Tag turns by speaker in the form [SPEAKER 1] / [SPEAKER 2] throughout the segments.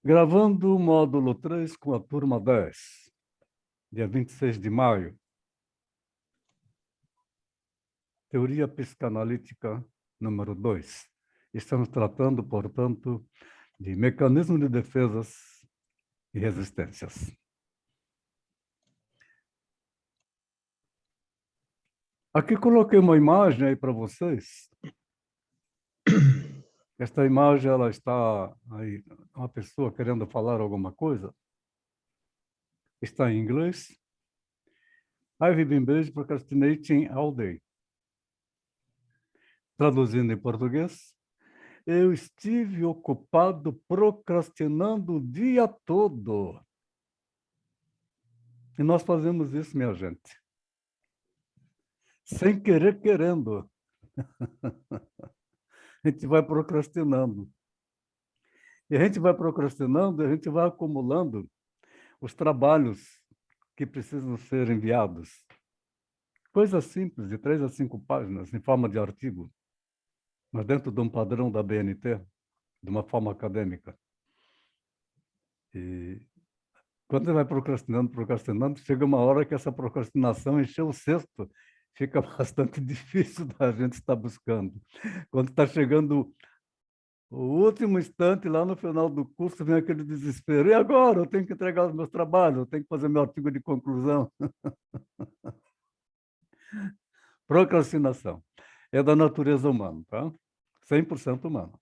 [SPEAKER 1] Gravando o módulo 3 com a turma 10, dia 26 de maio. Teoria psicanalítica número 2. Estamos tratando, portanto, de mecanismos de defesas e resistências. Aqui coloquei uma imagem aí para vocês. Esta imagem, ela está aí, uma pessoa querendo falar alguma coisa. Está em inglês. I've been busy procrastinating all day. Traduzindo em português, eu estive ocupado procrastinando o dia todo. E nós fazemos isso, minha gente. Sem querer, querendo. A gente vai procrastinando. E a gente vai procrastinando, a gente vai acumulando os trabalhos que precisam ser enviados. Coisas simples, de 3 a 5 páginas, em forma de artigo, mas dentro de um padrão da BNT, de uma forma acadêmica. E quando você vai procrastinando, procrastinando, chega uma hora que essa procrastinação encheu o cesto. Fica bastante difícil da gente estar buscando. Quando está chegando o último instante, lá no final do curso, vem aquele desespero. E agora? Eu tenho que entregar os meus trabalhos, eu tenho que fazer meu artigo de conclusão. Procrastinação. É da natureza humana, tá? 100% humana.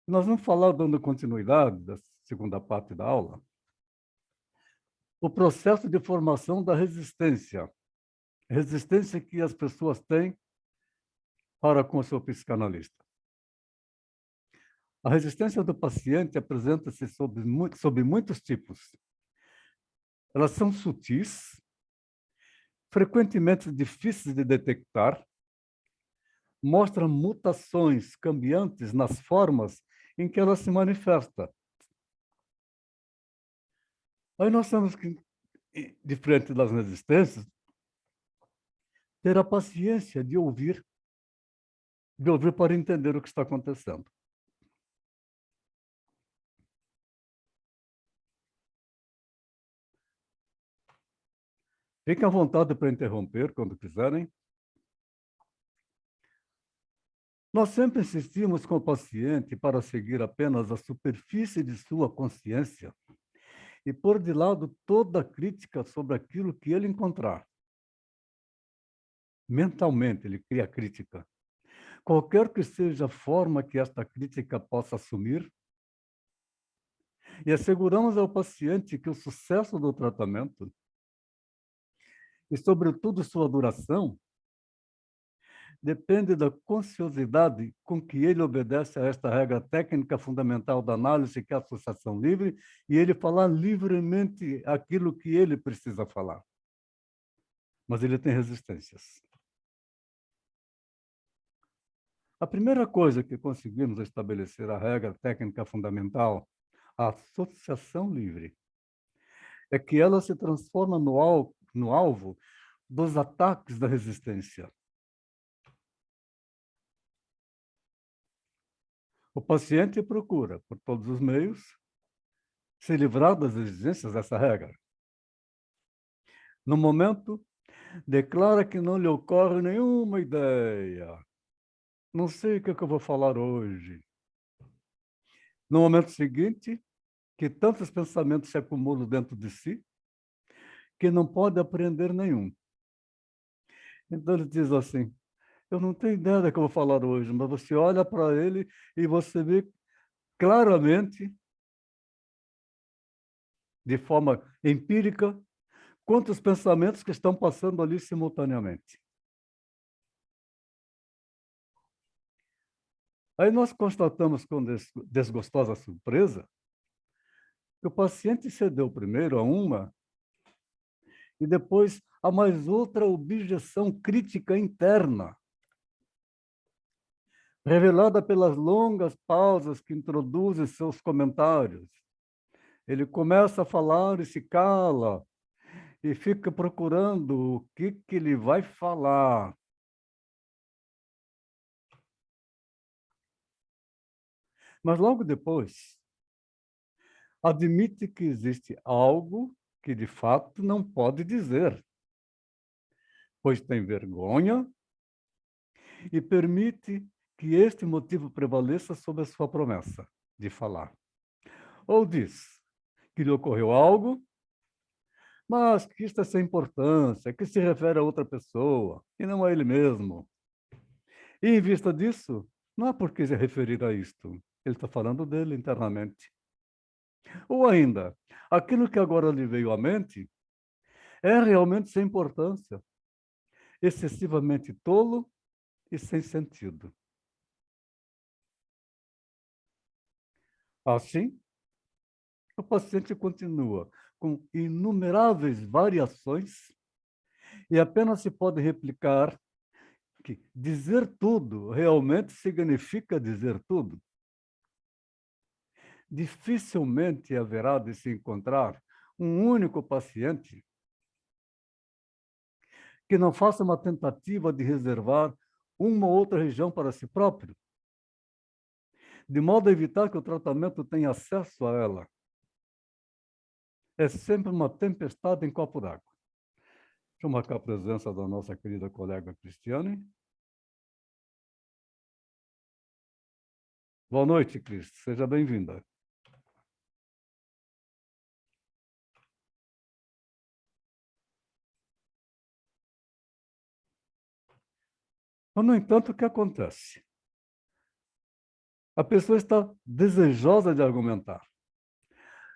[SPEAKER 1] Nós vamos falar, dando continuidade da segunda parte da aula, o processo de formação da resistência. Resistência que as pessoas têm para com o seu psicanalista. A resistência do paciente apresenta-se sob muitos tipos. Elas são sutis, frequentemente difíceis de detectar, mostram mutações cambiantes nas formas em que ela se manifesta. Aí nós temos que, de frente das resistências, ter a paciência de ouvir para entender o que está acontecendo. Fiquem à vontade para interromper quando quiserem. Nós sempre insistimos com o paciente para seguir apenas a superfície de sua consciência e pôr de lado toda crítica sobre aquilo que ele encontrar. Mentalmente, ele cria crítica. Qualquer que seja a forma que esta crítica possa assumir, e asseguramos ao paciente que o sucesso do tratamento, e sobretudo sua duração, depende da consciosidade com que ele obedece a esta regra técnica fundamental da análise, que é a associação livre, e ele falar livremente aquilo que ele precisa falar. Mas ele tem resistências. A primeira coisa que conseguimos estabelecer a regra técnica fundamental, a associação livre, é que ela se transforma no alvo dos ataques da resistência. O paciente procura, por todos os meios, se livrar das exigências dessa regra. No momento, declara que não lhe ocorre nenhuma ideia. Não sei o que eu vou falar hoje. No momento seguinte, que tantos pensamentos se acumulam dentro de si, que não pode aprender nenhum. Então ele diz assim, eu não tenho ideia do que eu vou falar hoje, mas você olha para ele e você vê claramente, de forma empírica, quantos pensamentos que estão passando ali simultaneamente. Aí nós constatamos com desgostosa surpresa que o paciente cedeu primeiro a uma e depois a mais outra objeção crítica interna, revelada pelas longas pausas que introduzem seus comentários. Ele começa a falar e se cala, e fica procurando o que ele vai falar. Mas logo depois, admite que existe algo que de fato não pode dizer, pois tem vergonha e permite que este motivo prevaleça sobre a sua promessa de falar. Ou diz que lhe ocorreu algo, mas que isto é sem importância, que se refere a outra pessoa e não a ele mesmo. E em vista disso, não há por que se referir a isto. Ele está falando dele internamente. Ou ainda, aquilo que agora lhe veio à mente é realmente sem importância, excessivamente tolo e sem sentido. Assim, o paciente continua com inumeráveis variações e apenas se pode replicar que dizer tudo realmente significa dizer tudo. Dificilmente haverá de se encontrar um único paciente que não faça uma tentativa de reservar uma ou outra região para si próprio, de modo a evitar que o tratamento tenha acesso a ela. É sempre uma tempestade em copo d'água. Deixa eu marcar a presença da nossa querida colega Cristiane. Boa noite, Cris. Seja bem-vinda. Mas, no entanto, o que acontece? A pessoa está desejosa de argumentar,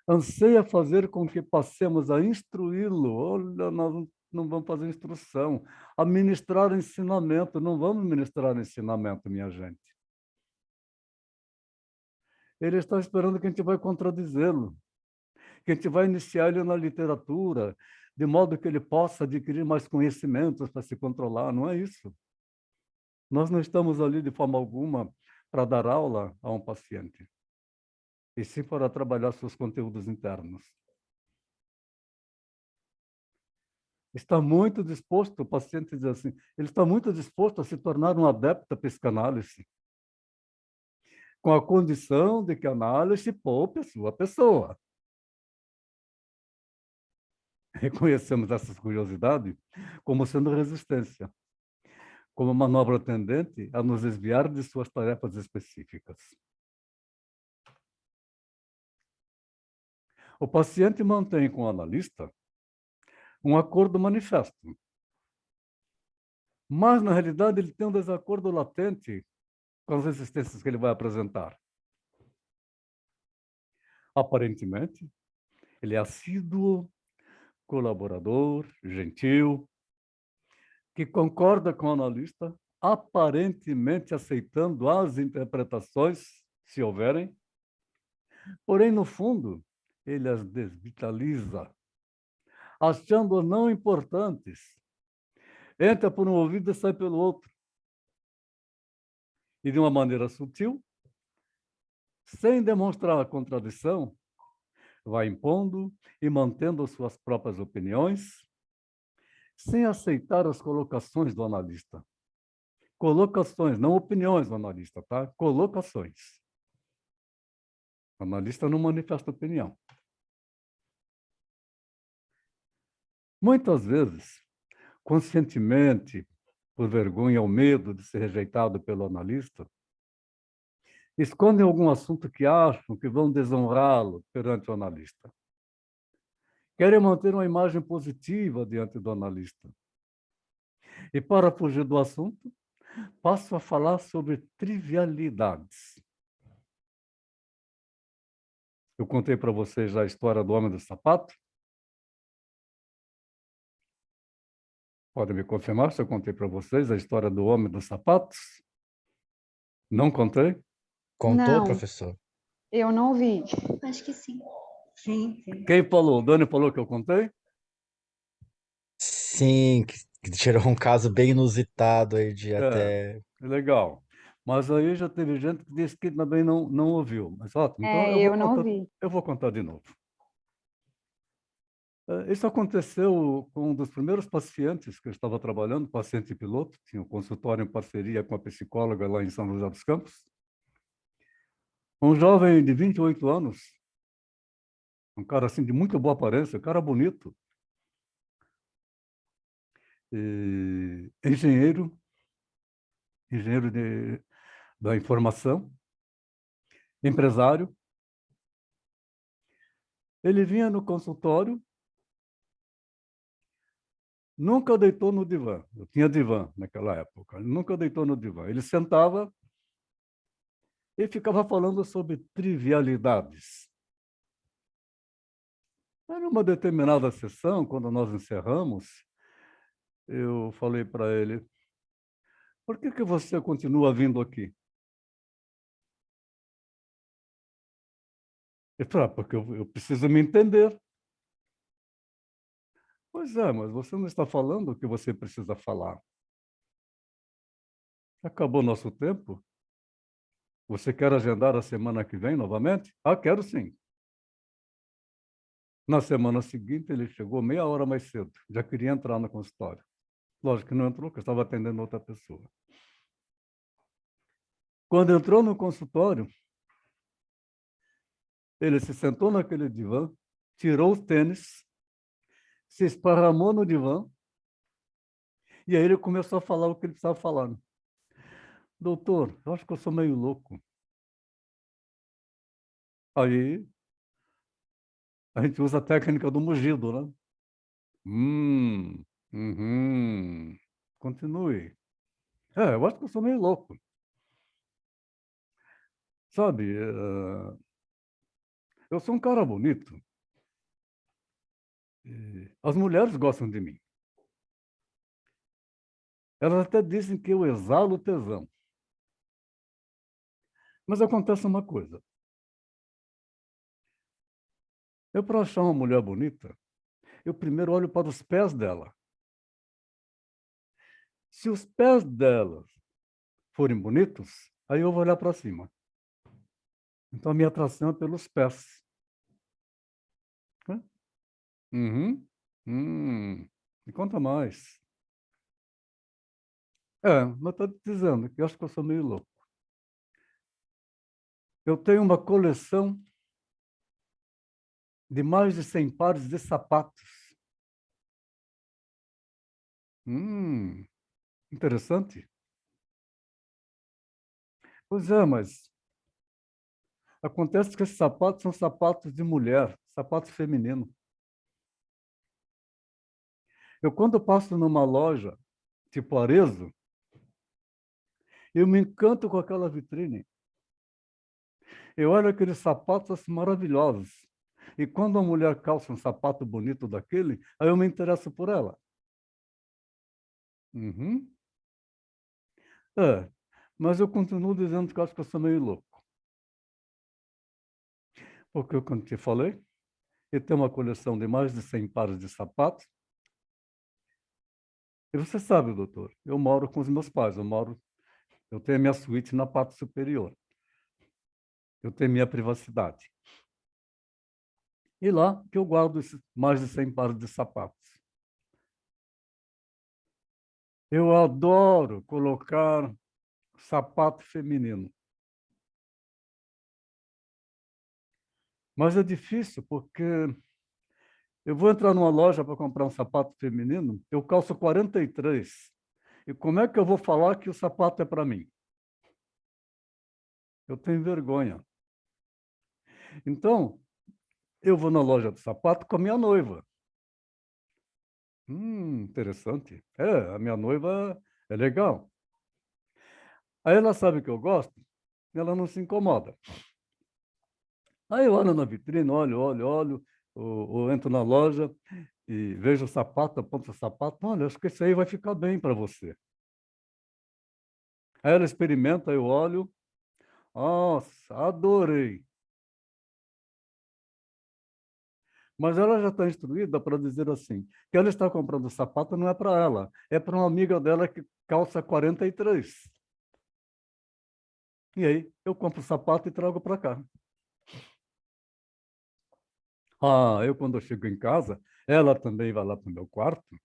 [SPEAKER 1] anseia fazer com que passemos a instruí-lo. Olha, nós não vamos fazer instrução, a ministrar ensinamento. Não vamos ministrar ensinamento, minha gente. Ele está esperando que a gente vai contradizê-lo, que a gente vai iniciar ele na literatura, de modo que ele possa adquirir mais conhecimentos para se controlar. Não é isso. Nós não estamos ali de forma alguma para dar aula a um paciente, e sim para trabalhar seus conteúdos internos. Está muito disposto, o paciente diz assim, ele está muito disposto a se tornar um adepto da psicanálise, com a condição de que a análise poupe a sua pessoa. Reconhecemos essa curiosidade como sendo resistência, como manobra tendente a nos desviar de suas tarefas específicas. O paciente mantém com o analista um acordo manifesto, mas, na realidade, ele tem um desacordo latente com as resistências que ele vai apresentar. Aparentemente, ele é assíduo, colaborador, gentil, que concorda com o analista, aparentemente aceitando as interpretações, se houverem, porém, no fundo, ele as desvitaliza, achando-as não importantes. Entra por um ouvido e sai pelo outro. E, de uma maneira sutil, sem demonstrar a contradição, vai impondo e mantendo suas próprias opiniões, sem aceitar as colocações do analista. Colocações, não opiniões do analista, tá? Colocações. O analista não manifesta opinião. Muitas vezes, conscientemente, por vergonha ou medo de ser rejeitado pelo analista, escondem algum assunto que acham que vão desonrá-lo perante o analista. Querem manter uma imagem positiva diante do analista. E, para fugir do assunto, passo a falar sobre trivialidades. Eu contei para vocês já a história do homem do sapato. Podem me confirmar se eu contei para vocês a história do homem dos sapatos? Não contei?
[SPEAKER 2] Contou,
[SPEAKER 3] Não,
[SPEAKER 2] professor?
[SPEAKER 3] eu não vi.
[SPEAKER 4] Acho que sim.
[SPEAKER 5] Sim, sim.
[SPEAKER 1] Quem falou? O Dani falou que eu contei?
[SPEAKER 2] Sim, que tirou um caso bem inusitado aí de
[SPEAKER 1] É,
[SPEAKER 2] até.
[SPEAKER 1] legal. Mas aí já teve gente que disse que também não ouviu. Mas ótimo, então
[SPEAKER 3] Eu não vi.
[SPEAKER 1] eu vou contar de novo. Isso aconteceu com um dos primeiros pacientes que eu estava trabalhando, paciente piloto, tinha um consultório em parceria com a psicóloga lá em São José dos Campos. Um jovem de 28 anos, Um cara assim de muito boa aparência, um cara bonito. Engenheiro, engenheiro da informação, empresário. Ele vinha no consultório, nunca deitou no divã. Eu tinha divã naquela época. Ele nunca deitou no divã. Ele sentava e ficava falando sobre trivialidades. Mas numa determinada sessão, quando nós encerramos, eu falei para ele: por que você continua vindo aqui? Ele falou: porque eu preciso me entender. Pois é, mas você não está falando o que você precisa falar. Acabou nosso tempo? Você quer agendar a semana que vem novamente? Ah, quero sim. Na semana seguinte, ele chegou meia hora mais cedo. Já queria entrar no consultório. Lógico que não entrou, porque eu estava atendendo outra pessoa. Quando entrou no consultório, ele se sentou naquele divã, tirou os tênis, se esparramou no divã, e aí ele começou a falar o que ele precisava falar. Doutor, eu acho que eu sou meio louco. Aí a gente usa a técnica do mugido, né? Uhum. Continue. Eu acho que eu sou meio louco. Sabe, eu sou um cara bonito. E as mulheres gostam de mim. Elas até dizem que eu exalo tesão. Mas acontece uma coisa. Eu, para achar uma mulher bonita, eu primeiro olho para os pés dela. Se os pés dela forem bonitos, aí eu vou olhar para cima. Então, a minha atração é pelos pés. Né? Uhum. Me conta mais. Mas estou te dizendo que eu acho que eu sou meio louco. Eu tenho uma coleção de mais de 100 pares de sapatos. Interessante. Pois é, mas acontece que esses sapatos são sapatos de mulher, sapatos femininos. Eu, quando passo numa loja, tipo Arezzo, eu me encanto com aquela vitrine. Eu olho aqueles sapatos assim, maravilhosos. E quando a mulher calça um sapato bonito daquele, aí eu me interesso por ela. Uhum. É, mas eu continuo dizendo que eu acho que eu sou meio louco. Porque, como te falei, eu tenho uma coleção de mais de 100 pares de sapatos. E você sabe, doutor, eu moro com os meus pais, eu tenho a minha suíte na parte superior. Eu tenho minha privacidade. E lá que eu guardo esses mais de 100 pares de sapatos. Eu adoro colocar sapato feminino. Mas é difícil porque eu vou entrar numa loja para comprar um sapato feminino, eu calço 43. E como é que eu vou falar que o sapato é para mim? Eu tenho vergonha. Então, eu vou na loja de sapato com a minha noiva. Interessante. A minha noiva é legal. Aí ela sabe que eu gosto, e ela não se incomoda. Aí eu olho na vitrine, olho, ou entro na loja e vejo o sapato, aponto o sapato. Olha, acho que esse aí vai ficar bem para você. Aí ela experimenta, eu olho. Nossa, adorei. Mas ela já está instruída para dizer assim, que ela está comprando sapato não é para ela, é para uma amiga dela que calça 43. E aí eu compro o sapato e trago para cá. Eu quando eu chego em casa, ela também vai lá para o meu quarto,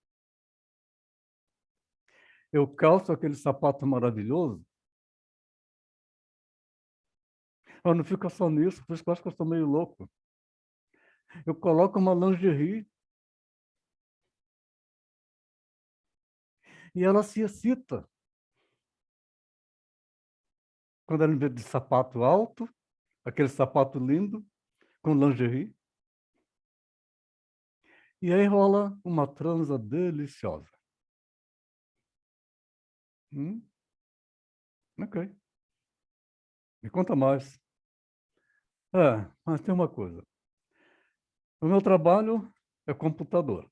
[SPEAKER 1] eu calço aquele sapato maravilhoso. Eu não fica só nisso, por isso que eu acho que eu sou meio louco. Eu coloco uma lingerie e ela se excita. Quando ela me vê de sapato alto, aquele sapato lindo, com lingerie. E aí rola uma transa deliciosa. Ok. Me conta mais. Mas tem uma coisa. O meu trabalho é computador.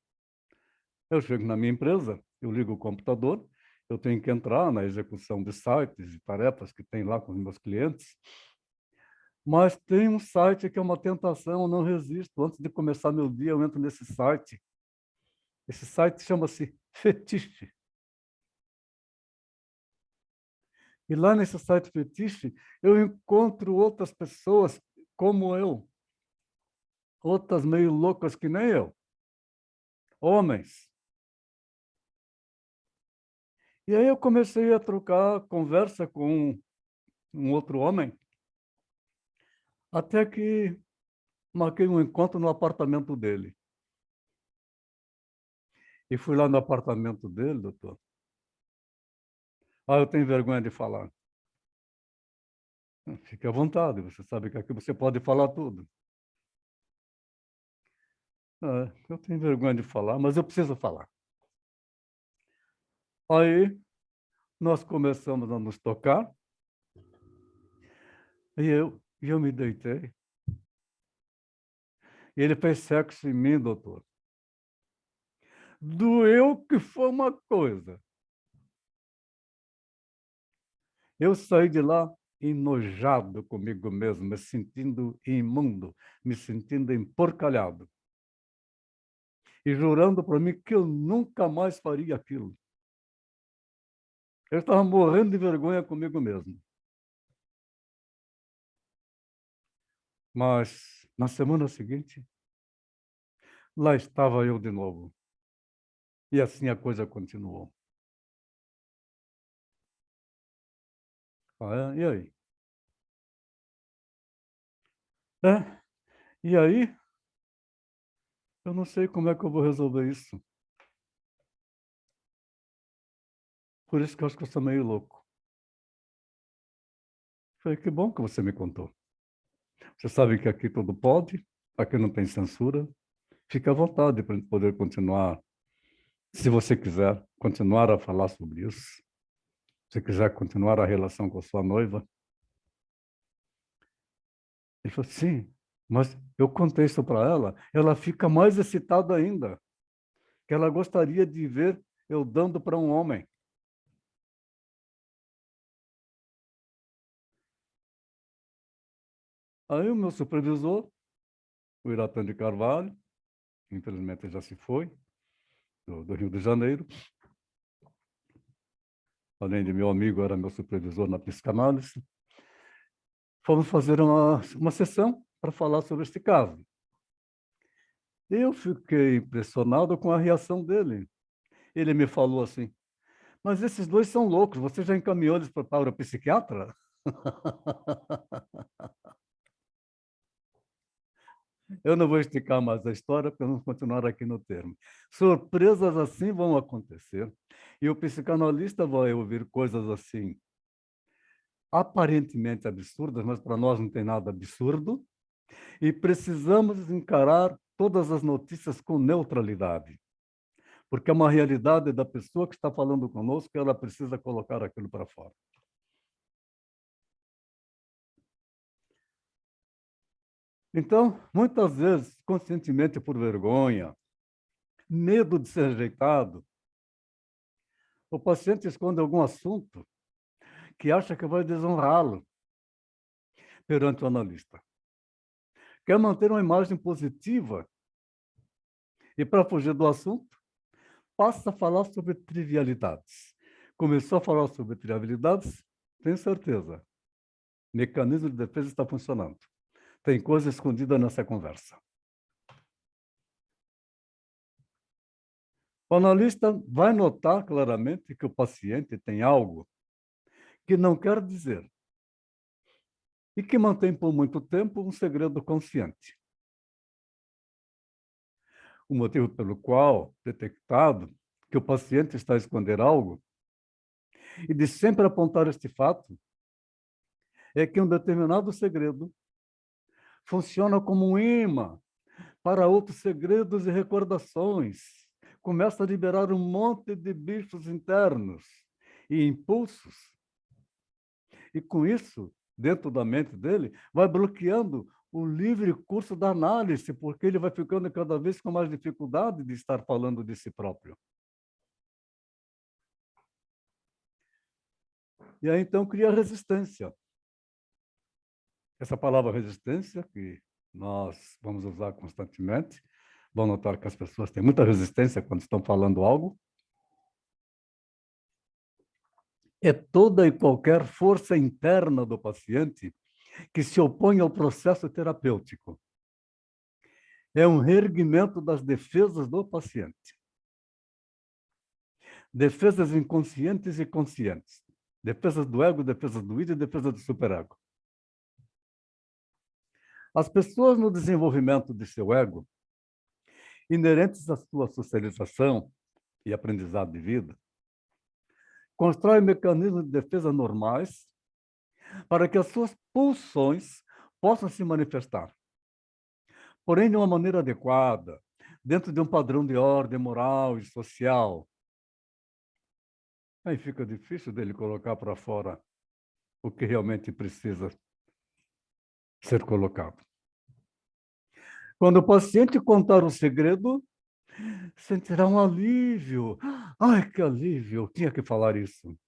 [SPEAKER 1] Eu chego na minha empresa, eu ligo o computador, eu tenho que entrar na execução de sites e tarefas que tem lá com os meus clientes, mas tem um site que é uma tentação, eu não resisto. Antes de começar meu dia, eu entro nesse site. Esse site chama-se Fetiche. E lá nesse site Fetiche, eu encontro outras pessoas como eu, outras meio loucas que nem eu, homens. E aí eu comecei a trocar conversa com um outro homem, até que marquei um encontro no apartamento dele. E fui lá no apartamento dele, doutor. Eu tenho vergonha de falar. Fique à vontade, você sabe que aqui você pode falar tudo. Eu tenho vergonha de falar, mas eu preciso falar. Aí nós começamos a nos tocar e eu me deitei. E ele fez sexo em mim, doutor. Doeu que foi uma coisa. Eu saí de lá enojado comigo mesmo, me sentindo imundo, me sentindo emporcalhado. E jurando para mim que eu nunca mais faria aquilo. Eu estava morrendo de vergonha comigo mesmo. Mas, na semana seguinte, lá estava eu de novo. E assim a coisa continuou. E aí? É, e aí, eu não sei como é que eu vou resolver isso. Por isso que eu acho que eu sou meio louco. Falei, que bom que você me contou. Você sabe que aqui tudo pode, aqui não tem censura. Fique à vontade para poder continuar, se você quiser, continuar a falar sobre isso. Se quiser continuar a relação com a sua noiva. Ele falou, sim, mas eu contei isso para ela fica mais excitada ainda, que ela gostaria de ver eu dando para um homem. Aí o meu supervisor, o Iratan de Carvalho, infelizmente já se foi, do Rio de Janeiro, além de meu amigo, era meu supervisor na psicanálise, fomos fazer uma sessão para falar sobre este caso. Eu fiquei impressionado com a reação dele. Ele me falou assim, mas esses dois são loucos, você já encaminhou eles para o psiquiatra? Eu não vou esticar mais a história, porque vamos continuar aqui no termo. Surpresas assim vão acontecer, e o psicanalista vai ouvir coisas assim, aparentemente absurdas, mas para nós não tem nada absurdo, e precisamos encarar todas as notícias com neutralidade, porque é uma realidade da pessoa que está falando conosco, ela precisa colocar aquilo para fora. Então, muitas vezes, conscientemente por vergonha, medo de ser rejeitado, o paciente esconde algum assunto que acha que vai desonrá-lo perante o analista. Quer manter uma imagem positiva e, para fugir do assunto, passa a falar sobre trivialidades. Começou a falar sobre trivialidades, tenho certeza. O mecanismo de defesa está funcionando. Tem coisa escondida nessa conversa. O analista vai notar claramente que o paciente tem algo que não quer dizer e que mantém por muito tempo um segredo consciente. o motivo pelo qual, detectado que o paciente está a esconder algo, e de sempre apontar este fato, é que um determinado segredo funciona como um imã para outros segredos e recordações. Começa a liberar um monte de bichos internos e impulsos. E com isso, dentro da mente dele, vai bloqueando o livre curso da análise, porque ele vai ficando cada vez com mais dificuldade de estar falando de si próprio. E aí, então, cria resistência. Essa palavra resistência, que nós vamos usar constantemente, vão notar que as pessoas têm muita resistência quando estão falando algo, é toda e qualquer força interna do paciente que se opõe ao processo terapêutico. É um reerguimento das defesas do paciente. Defesas inconscientes e conscientes. Defesas do ego, defesas do id e defesas do superego. As pessoas no desenvolvimento de seu ego, inerentes à sua socialização e aprendizado de vida, constroem mecanismos de defesa normais para que as suas pulsões possam se manifestar, porém de uma maneira adequada, dentro de um padrão de ordem moral e social. Aí fica difícil dele colocar para fora o que realmente precisa ser colocado. Quando o paciente contar o segredo, sentirá um alívio. Ai, que alívio, eu tinha que falar isso.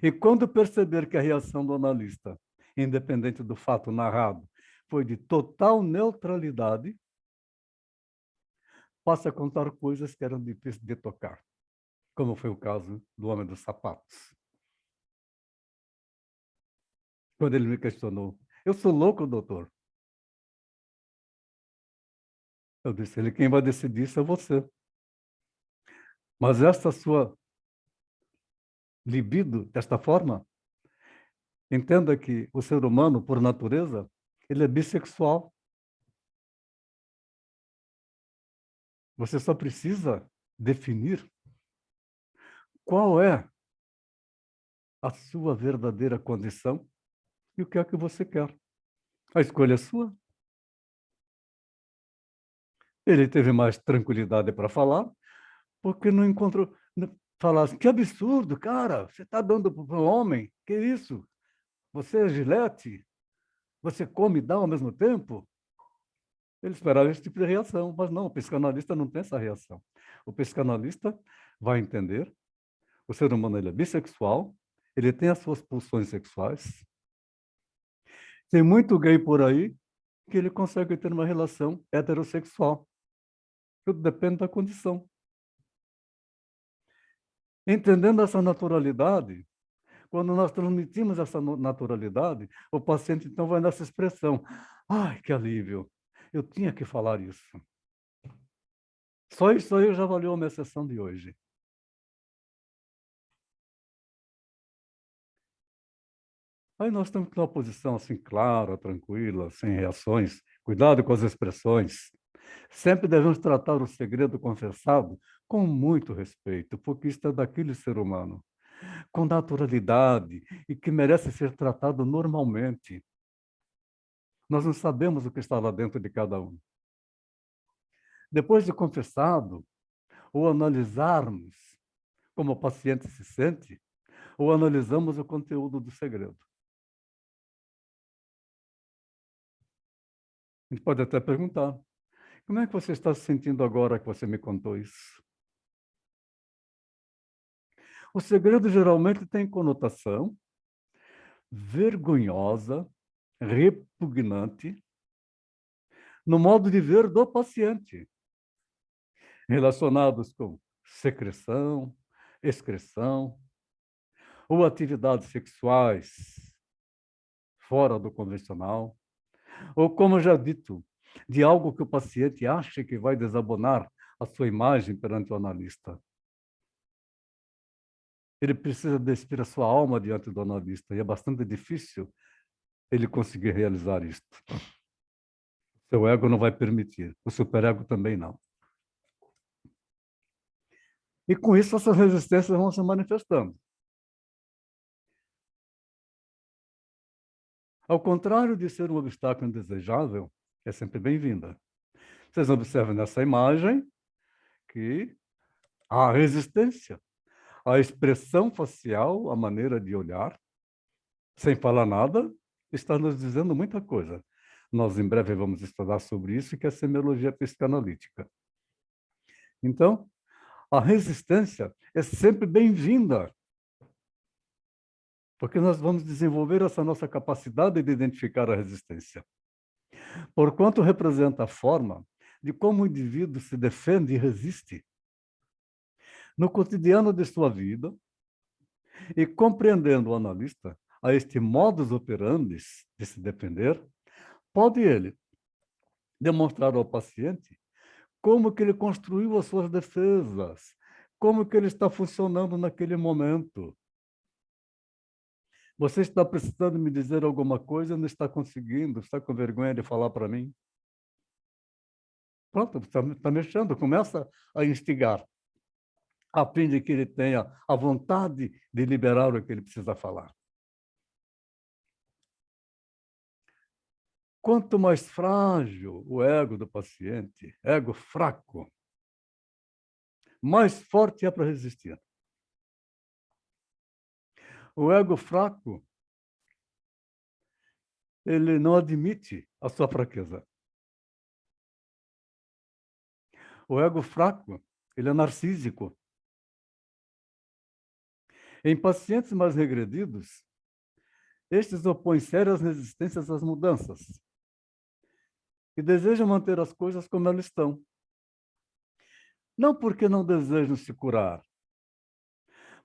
[SPEAKER 1] E quando perceber que a reação do analista, independente do fato narrado, foi de total neutralidade, passa a contar coisas que eram difíceis de tocar, como foi o caso do homem dos sapatos. Quando ele me questionou, eu sou louco, doutor? Eu disse, ele, quem vai decidir isso é você. Mas essa sua libido, desta forma, entenda que o ser humano, por natureza, ele é bissexual. Você só precisa definir qual é a sua verdadeira condição e o que é que você quer. A escolha é sua. Ele teve mais tranquilidade para falar, porque não encontrou... Falasse, que absurdo, cara, você está dando para o homem, que isso? Você é gilete? Você come e dá ao mesmo tempo? Ele esperava esse tipo de reação, mas não, o psicanalista não tem essa reação. O psicanalista vai entender, o ser humano ele é bissexual, ele tem as suas pulsões sexuais, tem muito gay por aí que ele consegue ter uma relação heterossexual. Tudo depende da condição. Entendendo essa naturalidade, quando nós transmitimos essa naturalidade, o paciente então vai nessa expressão, ai, que alívio, eu tinha que falar isso. Só isso aí já valeu a minha sessão de hoje. Aí nós temos que ter uma posição assim clara, tranquila, sem reações. Cuidado com as expressões. Sempre devemos tratar o segredo confessado com muito respeito, porque isto é daquele ser humano, com naturalidade e que merece ser tratado normalmente. Nós não sabemos o que está lá dentro de cada um. Depois de confessado, ou analisarmos como o paciente se sente, ou analisamos o conteúdo do segredo. A gente pode até perguntar, como é que você está se sentindo agora que você me contou isso? O segredo geralmente tem conotação vergonhosa, repugnante, no modo de ver do paciente, relacionados com secreção, excreção, ou atividades sexuais fora do convencional, ou, como já dito, de algo que o paciente acha que vai desabonar a sua imagem perante o analista. Ele precisa despir a sua alma diante do analista, e é bastante difícil ele conseguir realizar isto. Seu ego não vai permitir, o superego também não. E com isso, essas resistências vão se manifestando. Ao contrário de ser um obstáculo indesejável, é sempre bem-vinda. Vocês observam nessa imagem que a resistência, a expressão facial, a maneira de olhar, sem falar nada, está nos dizendo muita coisa. Nós, em breve, vamos estudar sobre isso, que é a semiologia psicanalítica. Então, a resistência é sempre bem-vinda, porque nós vamos desenvolver essa nossa capacidade de identificar a resistência. Porquanto representa a forma de como o indivíduo se defende e resiste no cotidiano de sua vida, e compreendendo o analista a este modus operandi de se defender, pode ele demonstrar ao paciente como que ele construiu as suas defesas, como que ele está funcionando naquele momento. Você está precisando me dizer alguma coisa, não está conseguindo, está com vergonha de falar para mim? Pronto, está mexendo, começa a instigar, a fim de que ele tenha a vontade de liberar o que ele precisa falar. Quanto mais frágil o ego do paciente, ego fraco, mais forte é para resistir. O ego fraco, ele não admite a sua fraqueza. O ego fraco, ele é narcísico. Em pacientes mais regredidos, estes opõem sérias resistências às mudanças e desejam manter as coisas como elas estão. Não porque não desejam se curar,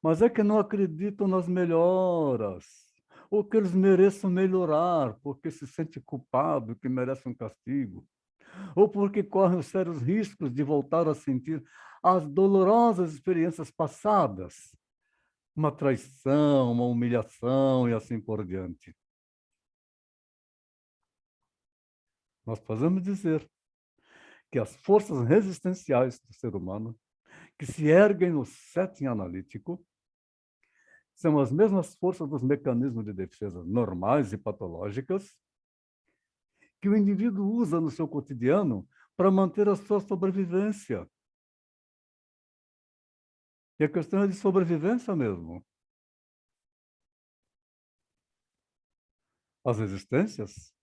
[SPEAKER 1] mas é que não acreditam nas melhoras, ou que eles mereçam melhorar, porque se sente culpado, que merece um castigo, ou porque correm os sérios riscos de voltar a sentir as dolorosas experiências passadas, uma traição, uma humilhação e assim por diante. Nós podemos dizer que as forças resistenciais do ser humano, que se erguem no setting analítico, são as mesmas forças dos mecanismos de defesa normais e patológicas que o indivíduo usa no seu cotidiano para manter a sua sobrevivência. E a questão é de sobrevivência mesmo. As resistências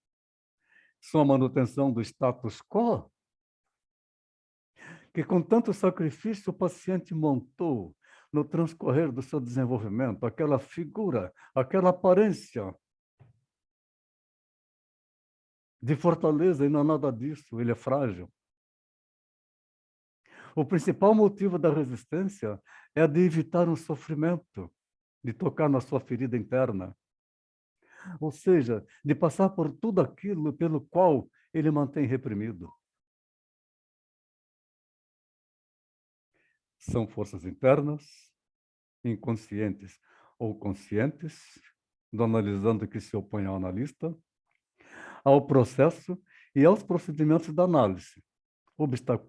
[SPEAKER 1] são a manutenção do status quo, que com tanto sacrifício o paciente montou no transcorrer do seu desenvolvimento, aquela figura, aquela aparência de fortaleza, e não é nada disso, ele é frágil. O principal motivo da resistência é a de evitar um sofrimento, de tocar na sua ferida interna. Ou seja, de passar por tudo aquilo pelo qual ele mantém reprimido. São forças internas, inconscientes ou conscientes, do analisando que se opõe ao analista, ao processo e aos procedimentos da análise,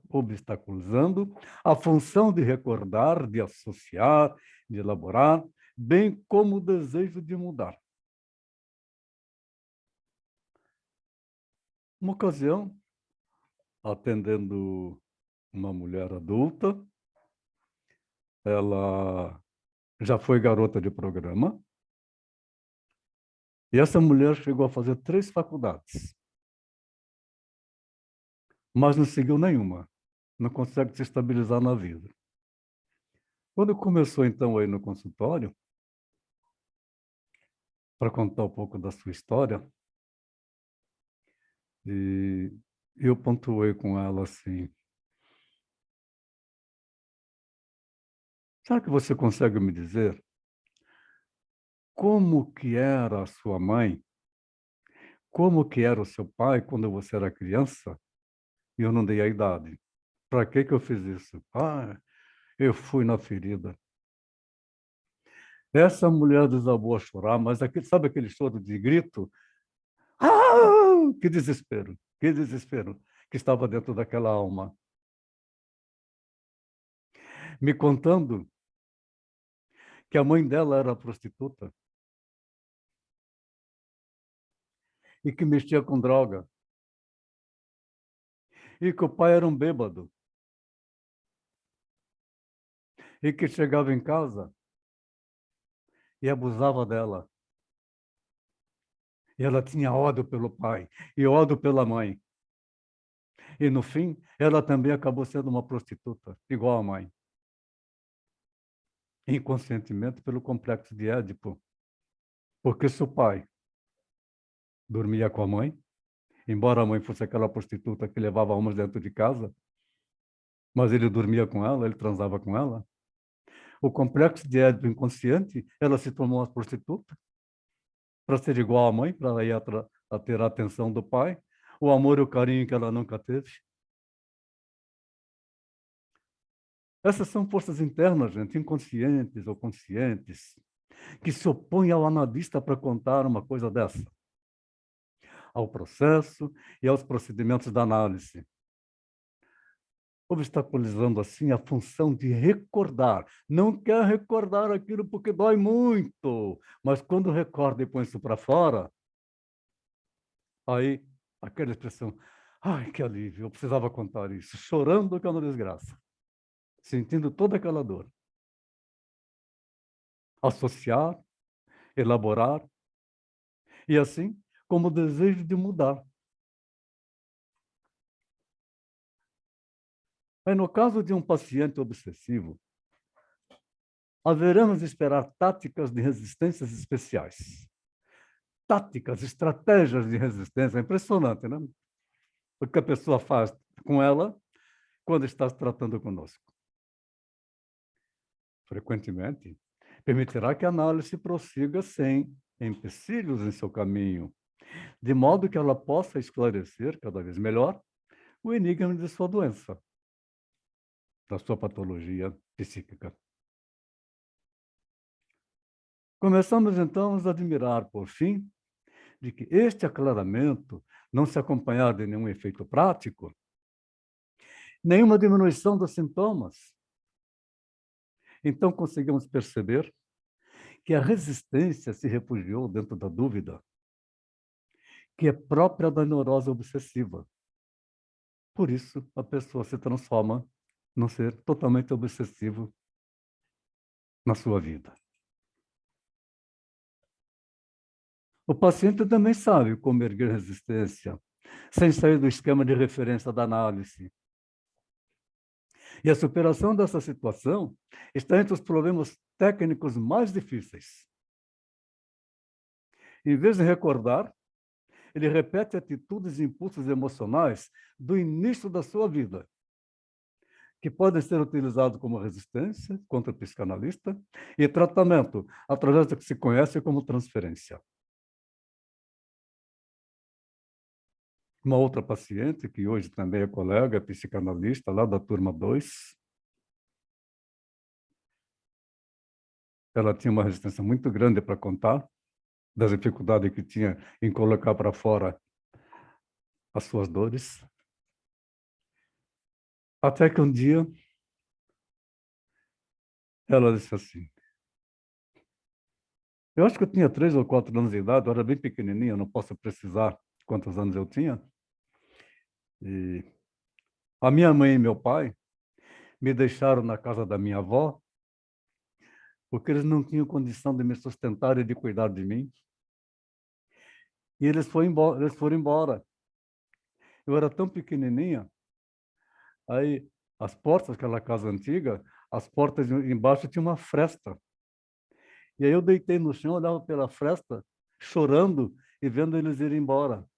[SPEAKER 1] obstaculizando a função de recordar, de associar, de elaborar, bem como o desejo de mudar. Uma ocasião, atendendo uma mulher adulta, ela já foi garota de programa, e essa mulher chegou a fazer 3 faculdades, mas não seguiu nenhuma, não consegue se estabilizar na vida. Quando começou, então, aí no consultório, para contar um pouco da sua história, e eu pontuei com ela assim: será que você consegue me dizer como que era a sua mãe, como que era o seu pai quando você era criança? E eu não dei a idade. Para que que eu fiz isso? Ah, eu fui na ferida. Essa mulher desabou a chorar, mas aquele, sabe aquele choro de grito? Ah! Ah, que desespero que estava dentro daquela alma. Me contando que a mãe dela era prostituta e que mexia com droga e que o pai era um bêbado e que chegava em casa e abusava dela. E ela tinha ódio pelo pai e ódio pela mãe. E, no fim, ela também acabou sendo uma prostituta, igual a mãe. Inconscientemente pelo complexo de Édipo. Porque se o pai dormia com a mãe, embora a mãe fosse aquela prostituta que levava almas dentro de casa, mas ele dormia com ela, ele transava com ela, o complexo de Édipo inconsciente, ela se tornou uma prostituta para ser igual à mãe, para ir a ter a atenção do pai, o amor e o carinho que ela nunca teve. Essas são forças internas, gente, inconscientes ou conscientes, que se opõem ao analista para contar uma coisa dessa, ao processo e aos procedimentos da análise, obstaculizando assim a função de recordar. Não quer recordar aquilo porque dói muito, mas quando recorda e põe isso para fora, aí aquela expressão, ai, que alívio, eu precisava contar isso, chorando que é uma desgraça, sentindo toda aquela dor. Associar, elaborar, e assim como o desejo de mudar. Aí, no caso de um paciente obsessivo, haveremos de esperar táticas de resistências especiais. Táticas, estratégias de resistência. É impressionante, né? O que a pessoa faz com ela quando está se tratando conosco. Frequentemente, permitirá que a análise prossiga sem empecilhos em seu caminho, de modo que ela possa esclarecer cada vez melhor o enigma de sua doença, da sua patologia psíquica. Começamos, então, a nos admirar, por fim, de que este aclaramento não se acompanhar de nenhum efeito prático, nenhuma diminuição dos sintomas. Então, conseguimos perceber que a resistência se refugiou dentro da dúvida, que é própria da neurose obsessiva. Por isso, a pessoa se transforma num ser totalmente obsessivo na sua vida. O paciente também sabe como erguer resistência, sem sair do esquema de referência da análise. E a superação dessa situação está entre os problemas técnicos mais difíceis. Em vez de recordar, ele repete atitudes e impulsos emocionais do início da sua vida, que podem ser utilizados como resistência contra o psicanalista e tratamento, através do que se conhece como transferência. Uma outra paciente, que hoje também é colega, psicanalista, lá da turma 2, ela tinha uma resistência muito grande para contar, das dificuldades que tinha em colocar para fora as suas dores. Até que um dia, ela disse assim, eu acho que eu tinha 3 ou 4 anos de idade, eu era bem pequenininha, não posso precisar quantos anos eu tinha. E a minha mãe e meu pai me deixaram na casa da minha avó, porque eles não tinham condição de me sustentar e de cuidar de mim. E eles foram embora. Eu era tão pequenininha, aí as portas daquela casa antiga, as portas embaixo tinha uma fresta. E aí eu deitei no chão, olhava pela fresta, chorando e vendo eles irem embora.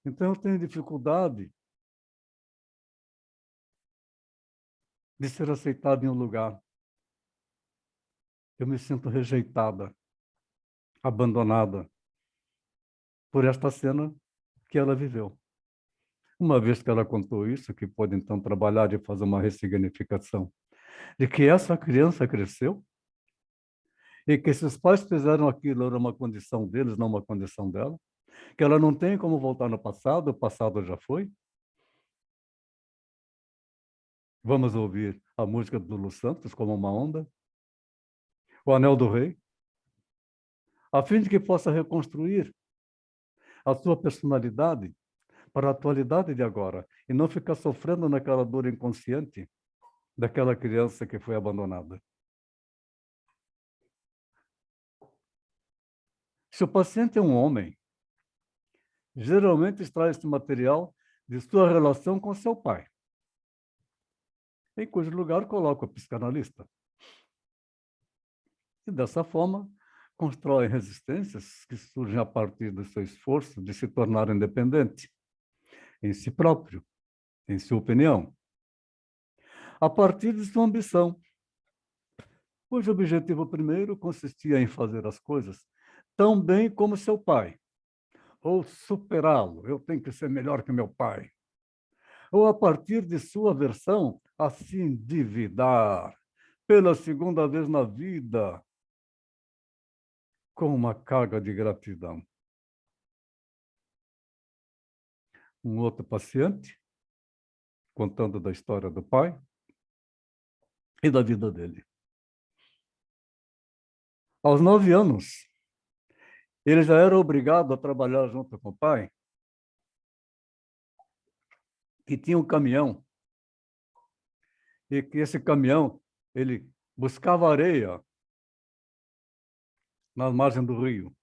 [SPEAKER 1] Então eu tenho dificuldade de ser aceitada em um lugar. Eu me sinto rejeitada, abandonada por esta cena que ela viveu. Uma vez que ela contou isso, que pôde então trabalhar e fazer uma ressignificação, de que essa criança cresceu e que se os pais fizeram aquilo era uma condição deles, não uma condição dela, que ela não tem como voltar no passado, o passado já foi. Vamos ouvir a música do Lulu Santos, Como uma Onda, O Anel do Rei, a fim de que possa reconstruir a sua personalidade para a atualidade de agora e não ficar sofrendo naquela dor inconsciente daquela criança que foi abandonada. Se o paciente é um homem, geralmente extrai esse material de sua relação com seu pai, em cujo lugar coloca o psicanalista. E dessa forma, constrói resistências que surgem a partir do seu esforço de se tornar independente em si próprio, em sua opinião, a partir de sua ambição, cujo objetivo primeiro consistia em fazer as coisas tão bem como seu pai, ou superá-lo, eu tenho que ser melhor que meu pai, ou a partir de sua versão, a se endividar pela segunda vez na vida com uma carga de gratidão. Um outro paciente, contando da história do pai e da vida dele. Aos 9 anos, ele já era obrigado a trabalhar junto com o pai, que tinha um caminhão, e que esse caminhão, ele buscava areia na margem do rio,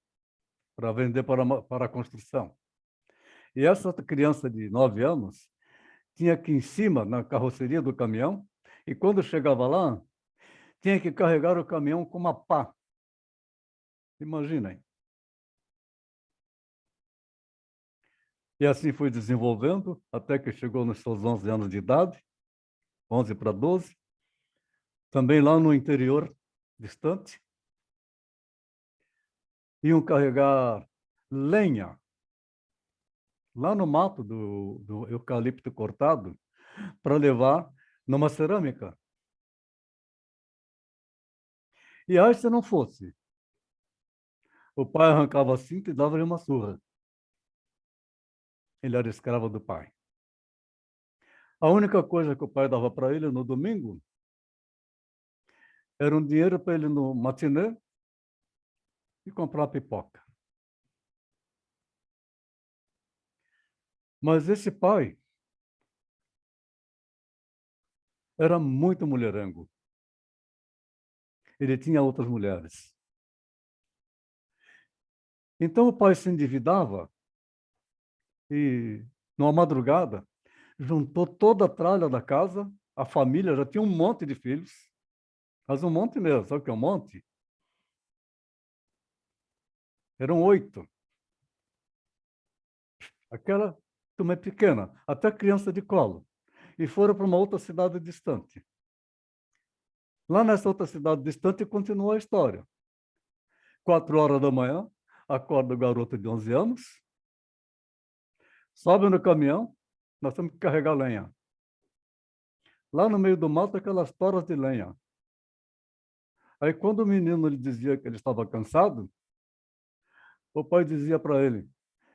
[SPEAKER 1] para vender para a construção. E essa criança de 9 anos tinha que ir em cima, na carroceria do caminhão, e quando chegava lá, tinha que carregar o caminhão com uma pá. Imaginem. E assim foi desenvolvendo, até que chegou nos seus 11 anos de idade, 11 para 12, também lá no interior distante, iam carregar lenha, lá no mato do eucalipto cortado, para levar numa cerâmica. E aí, se não fosse, o pai arrancava a cinta e dava-lhe uma surra. Ele era escravo do pai. A única coisa que o pai dava para ele no domingo era um dinheiro para ele no matinê e comprar pipoca. Mas esse pai era muito mulherengo. Ele tinha outras mulheres. Então o pai se endividava e, numa madrugada, juntou toda a tralha da casa, a família já tinha um monte de filhos, mas um monte mesmo, sabe o que é um monte? Eram 8. Aquela turma é pequena, até criança de colo. E foram para uma outra cidade distante. Lá nessa outra cidade distante continua a história. 4 horas da manhã, acorda o garoto de 11 anos, sobe no caminhão, nós temos que carregar lenha. Lá no meio do mato, aquelas toras de lenha. Aí, quando o menino lhe dizia que ele estava cansado, o pai dizia para ele: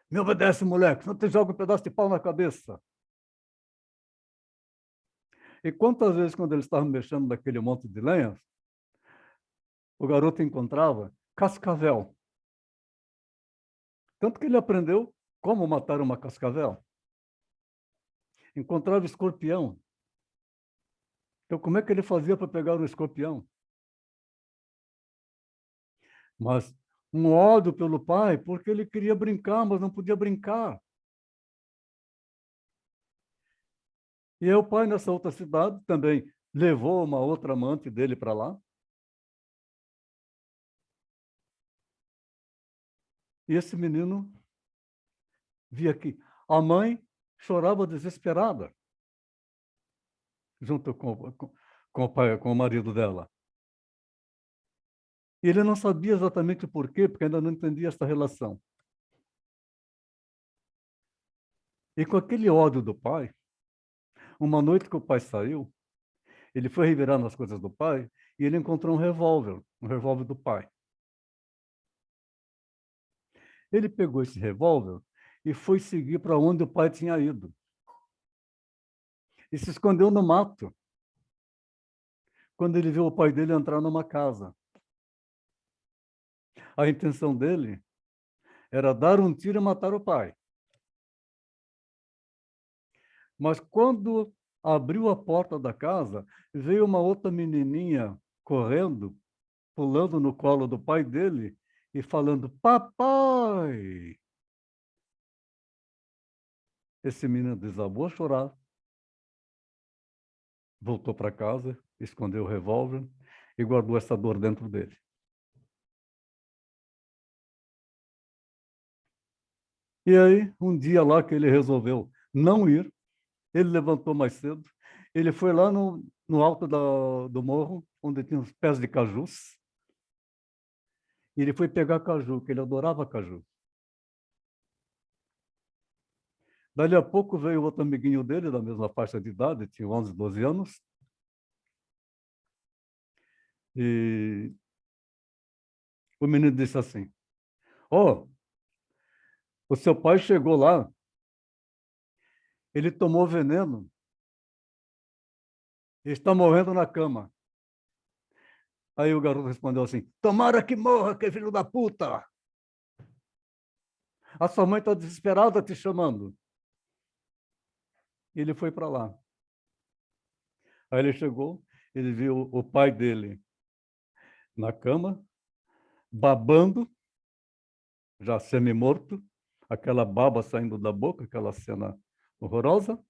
[SPEAKER 1] me obedece, moleque, senão te joga um pedaço de pau na cabeça. E quantas vezes, quando ele estava mexendo naquele monte de lenha, o garoto encontrava cascavel. Tanto que ele aprendeu como matar uma cascavel. Encontrava escorpião. Então, como é que ele fazia para pegar um escorpião? Mas um ódio pelo pai, porque ele queria brincar, mas não podia brincar. E aí o pai, nessa outra cidade, também levou uma outra amante dele para lá. E esse menino via que a mãe chorava desesperada, junto com o pai, com o marido dela. E ele não sabia exatamente o porquê, porque ainda não entendia essa relação. E com aquele ódio do pai, uma noite que o pai saiu, ele foi revirar nas coisas do pai e ele encontrou um revólver do pai. Ele pegou esse revólver e foi seguir para onde o pai tinha ido. E se escondeu no mato, quando ele viu o pai dele entrar numa casa. A intenção dele era dar um tiro e matar o pai. Mas quando abriu a porta da casa, veio uma outra menininha correndo, pulando no colo do pai dele e falando: papai! Esse menino desabou a chorar, voltou para casa, escondeu o revólver e guardou essa dor dentro dele. E aí, um dia lá que ele resolveu não ir, ele levantou mais cedo, ele foi lá no alto do morro, onde tinha os pés de cajus, e ele foi pegar caju, que ele adorava caju. Dali a pouco veio outro amiguinho dele, da mesma faixa de idade, tinha 11, 12 anos, e o menino disse assim: "Oh, o seu pai chegou lá, ele tomou veneno, e está morrendo na cama." Aí o garoto respondeu assim: "Tomara que morra, que filho da puta! A sua mãe está desesperada te chamando." E ele foi para lá. Aí ele chegou, ele viu o pai dele na cama, babando, já semi-morto, aquela baba saindo da boca, aquela cena horrorosa.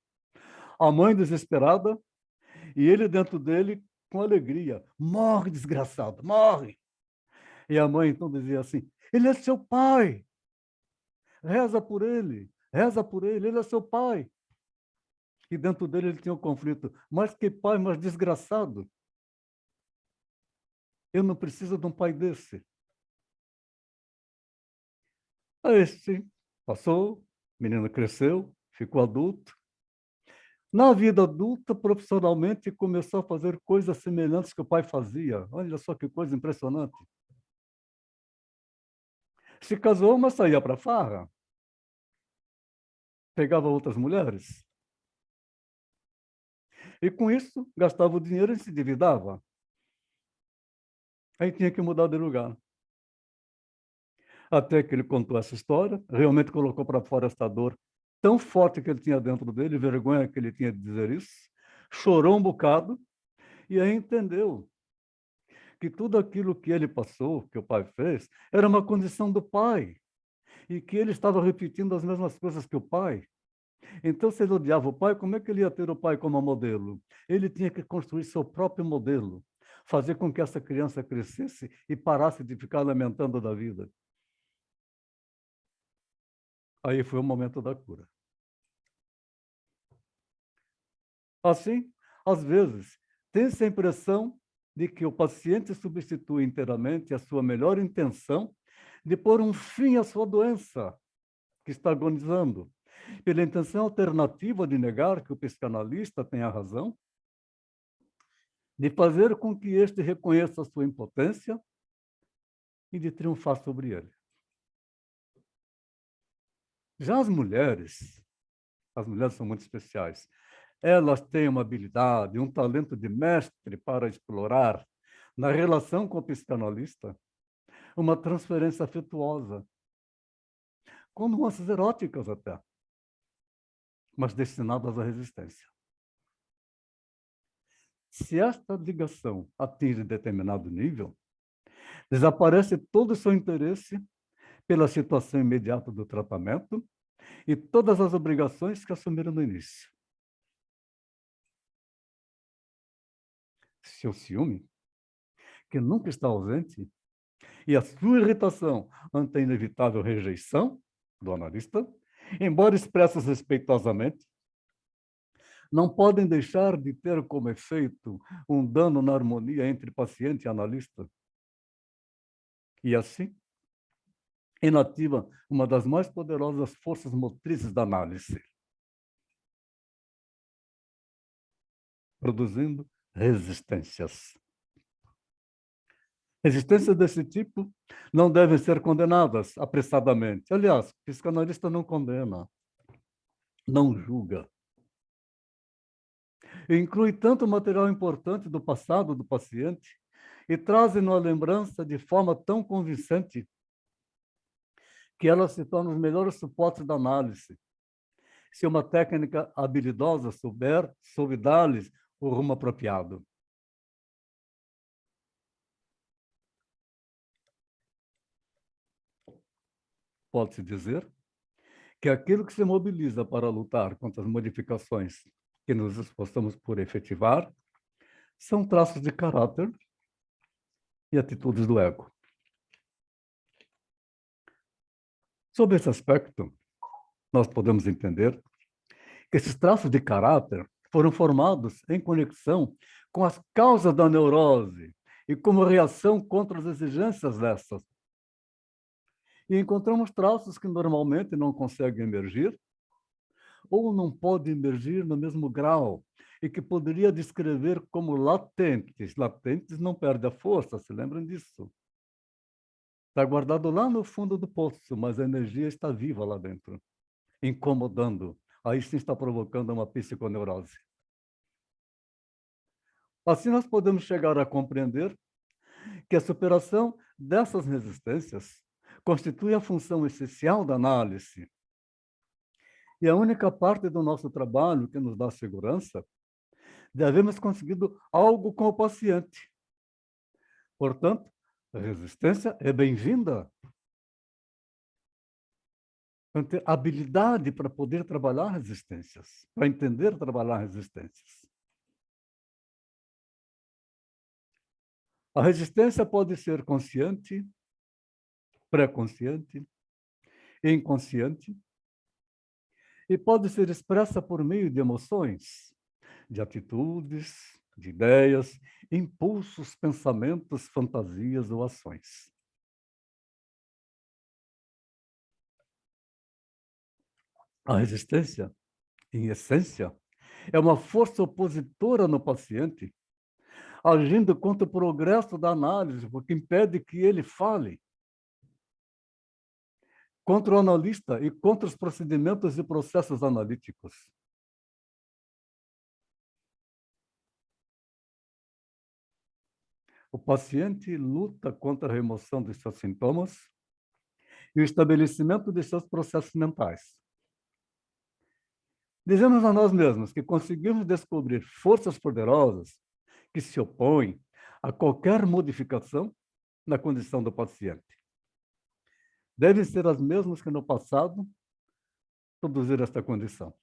[SPEAKER 1] A mãe desesperada e ele dentro dele com alegria: "Morre, desgraçado, morre!" E a mãe então dizia assim: "Ele é seu pai, reza por ele é seu pai." E dentro dele ele tinha um conflito: "Mas que pai mais desgraçado! Eu não preciso de um pai desse." Aí sim, passou, o menino cresceu, ficou adulto. Na vida adulta, profissionalmente, começou a fazer coisas semelhantes que o pai fazia. Olha só que coisa impressionante. Se casou, mas saía para farra. Pegava outras mulheres. E com isso, gastava o dinheiro e se endividava. Aí tinha que mudar de lugar. Até que ele contou essa história, realmente colocou para fora essa dor tão forte que ele tinha dentro dele, vergonha que ele tinha de dizer isso, chorou um bocado e aí entendeu que tudo aquilo que ele passou, que o pai fez, era uma condição do pai e que ele estava repetindo as mesmas coisas que o pai. Então, se ele odiava o pai, como é que ele ia ter o pai como modelo? Ele tinha que construir seu próprio modelo, fazer com que essa criança crescesse e parasse de ficar lamentando da vida. Aí foi o momento da cura. Assim, às vezes, tem-se a impressão de que o paciente substitui inteiramente a sua melhor intenção de pôr um fim à sua doença, que está agonizando, pela intenção alternativa de negar que o psicanalista tem a razão, de fazer com que este reconheça a sua impotência e de triunfar sobre ele. Já as mulheres são muito especiais. Elas têm uma habilidade, um talento de mestre para explorar, na relação com o psicanalista, uma transferência afetuosa, com nuances eróticas até, mas destinadas à resistência. Se esta ligação atinge determinado nível, desaparece todo o seu interesse pela situação imediata do tratamento e todas as obrigações que assumiram no início. Seu ciúme, que nunca está ausente, e a sua irritação ante a inevitável rejeição do analista, embora expressas respeitosamente, não podem deixar de ter como efeito um dano na harmonia entre paciente e analista. E assim, inativa uma das mais poderosas forças motrizes da análise, produzindo resistências. Resistências desse tipo não devem ser condenadas apressadamente. Aliás, o psicanalista não condena, não julga. Inclui tanto material importante do passado do paciente e trazem a lembrança de forma tão convincente que ela se torna os melhores suportes da análise. Se uma técnica habilidosa soube dar-lhes o rumo apropriado. Pode-se dizer que aquilo que se mobiliza para lutar contra as modificações que nos esforçamos por efetivar são traços de caráter e atitudes do ego. Sob esse aspecto, nós podemos entender que esses traços de caráter foram formados em conexão com as causas da neurose e como reação contra as exigências dessas. E encontramos traços que normalmente não conseguem emergir ou não podem emergir no mesmo grau e que poderia descrever como latentes. Latentes não perde a força, se lembram disso? Está guardado lá no fundo do poço, mas a energia está viva lá dentro, incomodando. Aí sim está provocando uma psiconeurose. Assim nós podemos chegar a compreender que a superação dessas resistências constitui a função essencial da análise. E a única parte do nosso trabalho que nos dá segurança de havermos conseguido algo com o paciente. Portanto, a resistência é bem-vinda. Ter habilidade para poder trabalhar resistências, para entender trabalhar resistências. A resistência pode ser consciente, pré-consciente, inconsciente, e pode ser expressa por meio de emoções, de atitudes, de ideias, impulsos, pensamentos, fantasias ou ações. A resistência, em essência, é uma força opositora no paciente, agindo contra o progresso da análise, porque impede que ele fale, contra o analista e contra os procedimentos e processos analíticos. O paciente luta contra a remoção de seus sintomas e o estabelecimento de seus processos mentais. Dizemos a nós mesmos que conseguimos descobrir forças poderosas que se opõem a qualquer modificação na condição do paciente. Devem ser as mesmas que no passado produziram esta condição.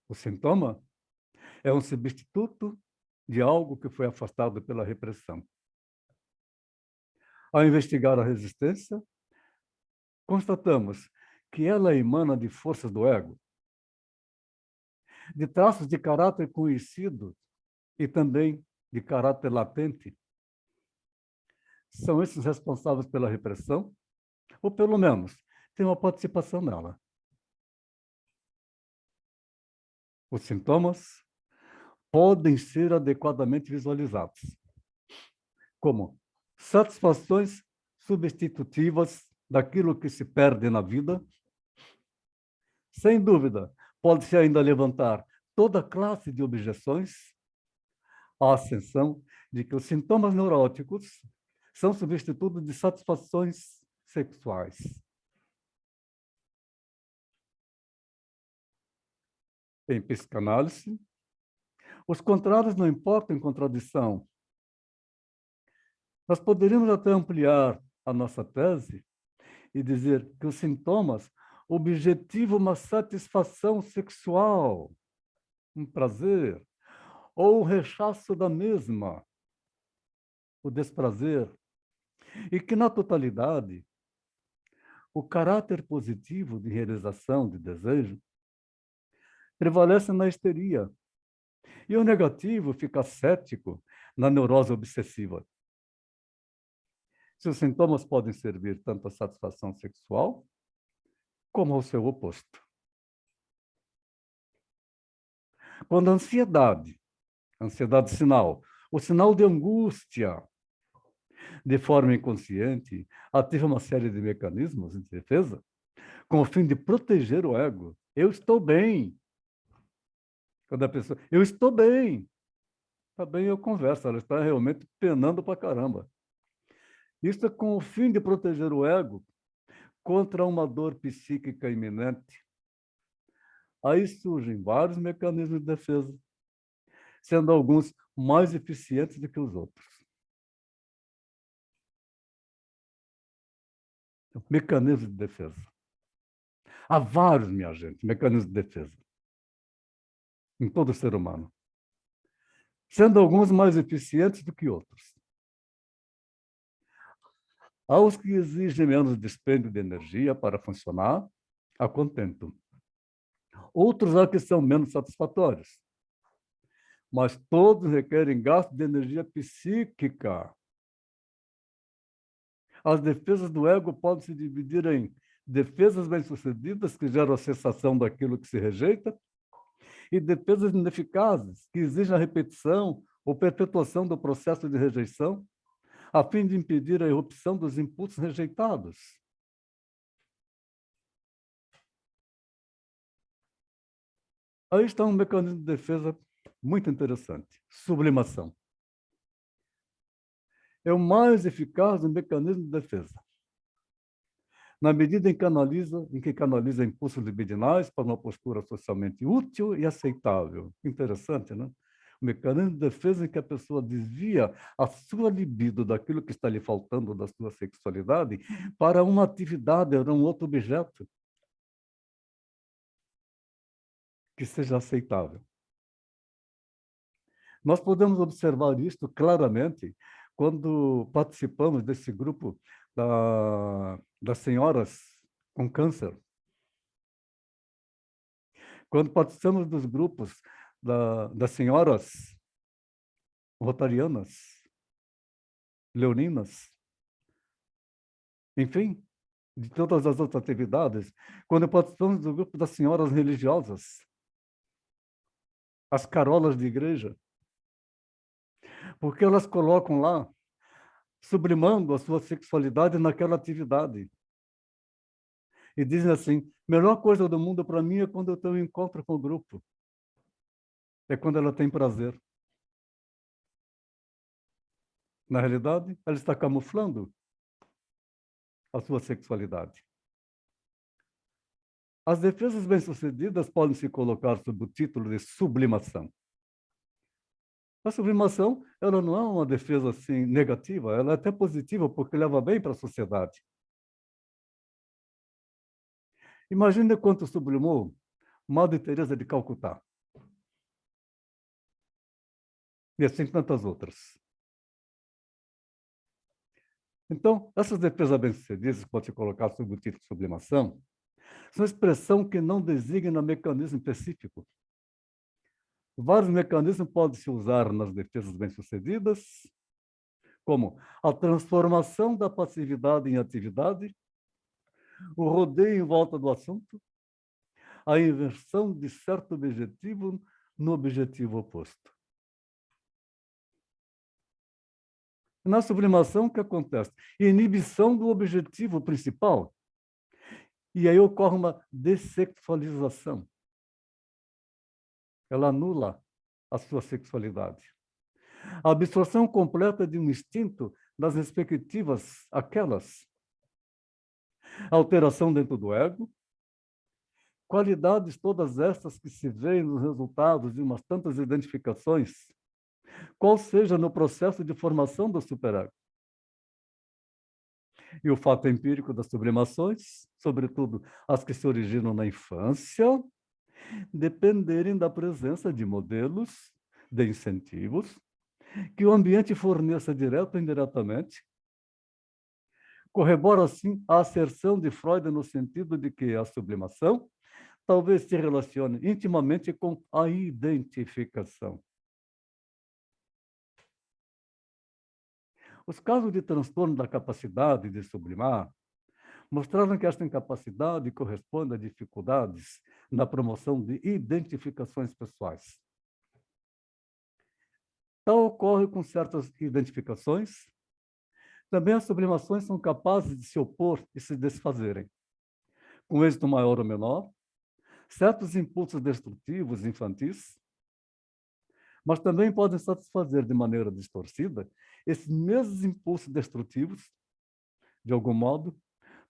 [SPEAKER 1] O sintoma é um substituto de algo que foi afastado pela repressão. Ao investigar a resistência, constatamos que ela emana de forças do ego, de traços de caráter conhecido e também de caráter latente. São esses responsáveis pela repressão, ou pelo menos têm uma participação nela. Os sintomas podem ser adequadamente visualizados como satisfações substitutivas daquilo que se perde na vida. Sem dúvida, pode-se ainda levantar toda classe de objeções à ascensão de que os sintomas neuróticos são substitutos de satisfações sexuais. Em psicanálise, os contrários não importam em contradição. Nós poderíamos até ampliar a nossa tese e dizer que os sintomas objetivam uma satisfação sexual, um prazer, ou o rechaço da mesma, o desprazer, e que, na totalidade, o caráter positivo de realização de desejo prevalece na histeria, e o negativo fica cético na neurose obsessiva. Seus sintomas podem servir tanto à satisfação sexual como ao seu oposto. Quando a ansiedade, Ansiedade sinal. O sinal de angústia. De forma inconsciente, ativa uma série de mecanismos de defesa com o fim de proteger o ego. Eu estou bem. Quando a pessoa, eu estou bem. Está bem, eu converso. Ela está realmente penando pra caramba. Isso é com o fim de proteger o ego contra uma dor psíquica iminente. Aí surgem vários mecanismos de defesa, sendo alguns mais eficientes do que os outros. Mecanismos de defesa. Há vários, minha gente, mecanismos de defesa em todo ser humano, sendo alguns mais eficientes do que outros. Há os que exigem menos dispêndio de energia para funcionar a contento. Outros há que são menos satisfatórios. Mas todos requerem gasto de energia psíquica. As defesas do ego podem se dividir em defesas bem-sucedidas, que geram a sensação daquilo que se rejeita, e defesas ineficazes, que exigem a repetição ou perpetuação do processo de rejeição, a fim de impedir a erupção dos impulsos rejeitados. Aí está um mecanismo de defesa muito interessante: sublimação. É o mais eficaz do mecanismo de defesa. Na medida em que canaliza impulsos libidinais para uma postura socialmente útil e aceitável. Interessante, né? O mecanismo de defesa em que a pessoa desvia a sua libido daquilo que está lhe faltando da sua sexualidade para uma atividade, para um outro objeto que seja aceitável. Nós podemos observar isto claramente quando participamos desse grupo das senhoras com câncer. Quando participamos dos grupos das senhoras rotarianas, leoninas, enfim, de todas as outras atividades, quando participamos do grupo das senhoras religiosas, as carolas de igreja, porque elas colocam lá, sublimando a sua sexualidade naquela atividade. E dizem assim: melhor coisa do mundo para mim é quando eu tenho um encontro com o grupo. É quando ela tem prazer. Na realidade, ela está camuflando a sua sexualidade. As defesas bem-sucedidas podem se colocar sob o título de sublimação. A sublimação, ela não é uma defesa assim negativa, ela é até positiva, porque leva bem para a sociedade. Imagine quanto sublimou Madre Teresa de Calcutá. E assim tantas outras. Então, essas defesas bem-sucedidas, que podem se colocar sob o título de sublimação, são expressão que não designa mecanismo específico. Vários mecanismos podem se usar nas defesas bem-sucedidas, como a transformação da passividade em atividade, o rodeio em volta do assunto, a inversão de certo objetivo no objetivo oposto. Na sublimação, o que acontece? Inibição do objetivo principal. E aí ocorre uma dessexualização. Ela anula a sua sexualidade. A absorção completa de um instinto das respectivas aquelas. Alteração dentro do ego. Qualidades todas estas que se veem nos resultados de umas tantas identificações, qual seja no processo de formação do superego. E o fato empírico das sublimações, sobretudo as que se originam na infância, dependerem da presença de modelos, de incentivos, que o ambiente forneça direto ou indiretamente, corrobora, assim, a asserção de Freud no sentido de que a sublimação talvez se relacione intimamente com a identificação. Os casos de transtorno da capacidade de sublimar mostraram que esta incapacidade corresponde a dificuldades na promoção de identificações pessoais. Tal ocorre com certas identificações. Também as sublimações são capazes de se opor e se desfazerem, com êxito maior ou menor, certos impulsos destrutivos infantis, mas também podem satisfazer de maneira distorcida esses mesmos impulsos destrutivos, de algum modo.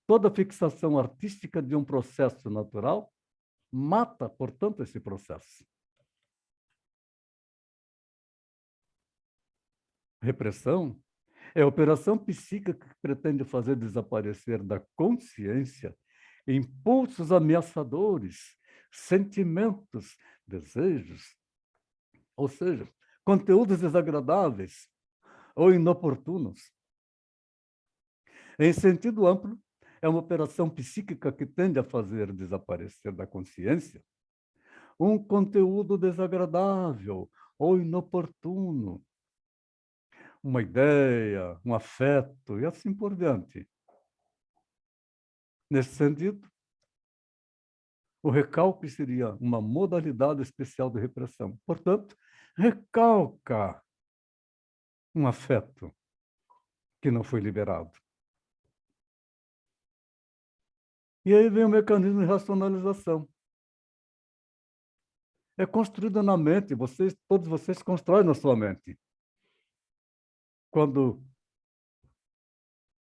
[SPEAKER 1] Toda fixação artística de um processo natural mata, portanto, esse processo. Repressão é a operação psíquica que pretende fazer desaparecer da consciência impulsos ameaçadores, sentimentos, desejos, ou seja, conteúdos desagradáveis ou inoportunos. Em sentido amplo, é uma operação psíquica que tende a fazer desaparecer da consciência um conteúdo desagradável ou inoportuno, uma ideia, um afeto e assim por diante. Nesse sentido, o recalque seria uma modalidade especial de repressão. Portanto, recalca um afeto que não foi liberado. E aí vem o mecanismo de racionalização. É construído na mente, todos vocês constroem na sua mente. Quando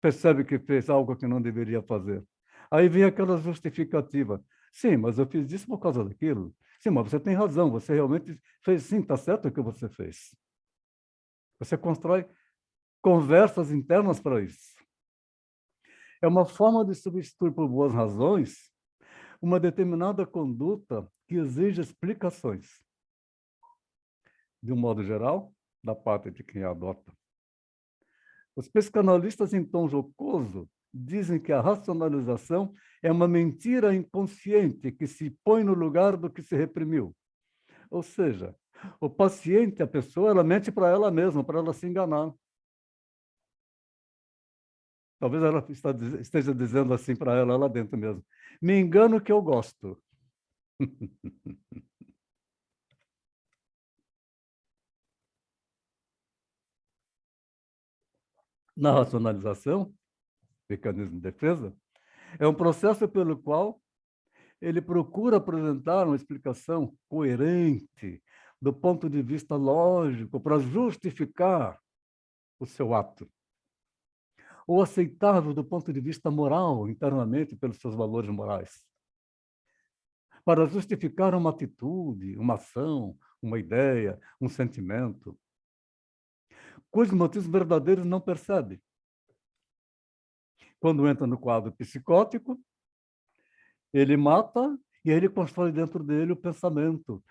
[SPEAKER 1] percebe que fez algo que não deveria fazer. Aí vem aquela justificativa. Sim, mas eu fiz isso por causa daquilo. Sim, mas você tem razão, você realmente fez, sim, está certo o que você fez. Você constrói conversas internas para isso. É uma forma de substituir por boas razões uma determinada conduta que exige explicações, de um modo geral, da parte de quem a adota. Os psicanalistas, em tom jocoso, dizem que a racionalização é uma mentira inconsciente que se põe no lugar do que se reprimiu. Ou seja, o paciente, a pessoa, ela mente para ela mesma, para ela se enganar. Talvez ela esteja dizendo assim para ela lá dentro mesmo. Me engano que eu gosto. Na racionalização, mecanismo de defesa, é um processo pelo qual ele procura apresentar uma explicação coerente do ponto de vista lógico para justificar o seu ato, ou aceitável do ponto de vista moral, internamente, pelos seus valores morais, para justificar uma atitude, uma ação, uma ideia, um sentimento, cujos motivos verdadeiros não percebe. Quando entra no quadro psicótico, ele mata e aí ele constrói dentro dele o pensamento.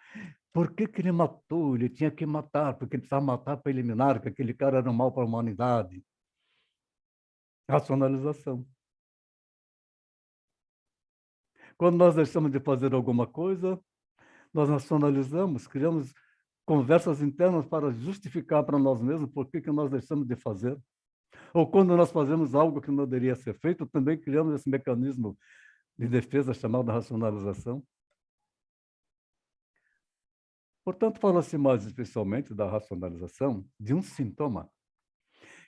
[SPEAKER 1] Por que ele matou? Ele tinha que matar, porque ele precisava matar para eliminar, que aquele cara era um mal para a humanidade. Racionalização. Quando nós deixamos de fazer alguma coisa, nós racionalizamos, criamos conversas internas para justificar para nós mesmos por que nós deixamos de fazer. Ou quando nós fazemos algo que não deveria ser feito, também criamos esse mecanismo de defesa chamado racionalização. Portanto, fala-se mais especialmente da racionalização de um sintoma,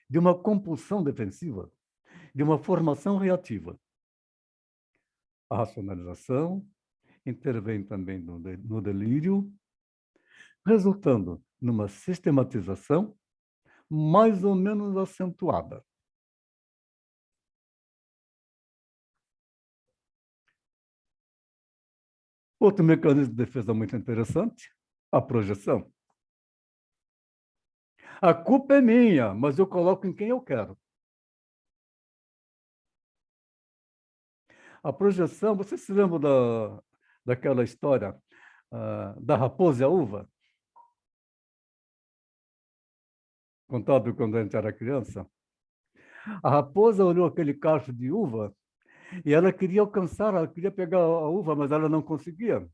[SPEAKER 1] de uma compulsão defensiva, de uma formação reativa. A racionalização intervém também no delírio, resultando numa sistematização mais ou menos acentuada. Outro mecanismo de defesa muito interessante, a projeção. A culpa é minha, mas eu coloco em quem eu quero. A projeção, você se lembra daquela história da raposa e a uva? Contado quando a gente era criança. A raposa olhou aquele cacho de uva e ela queria alcançar, ela queria pegar a uva, mas ela não conseguia.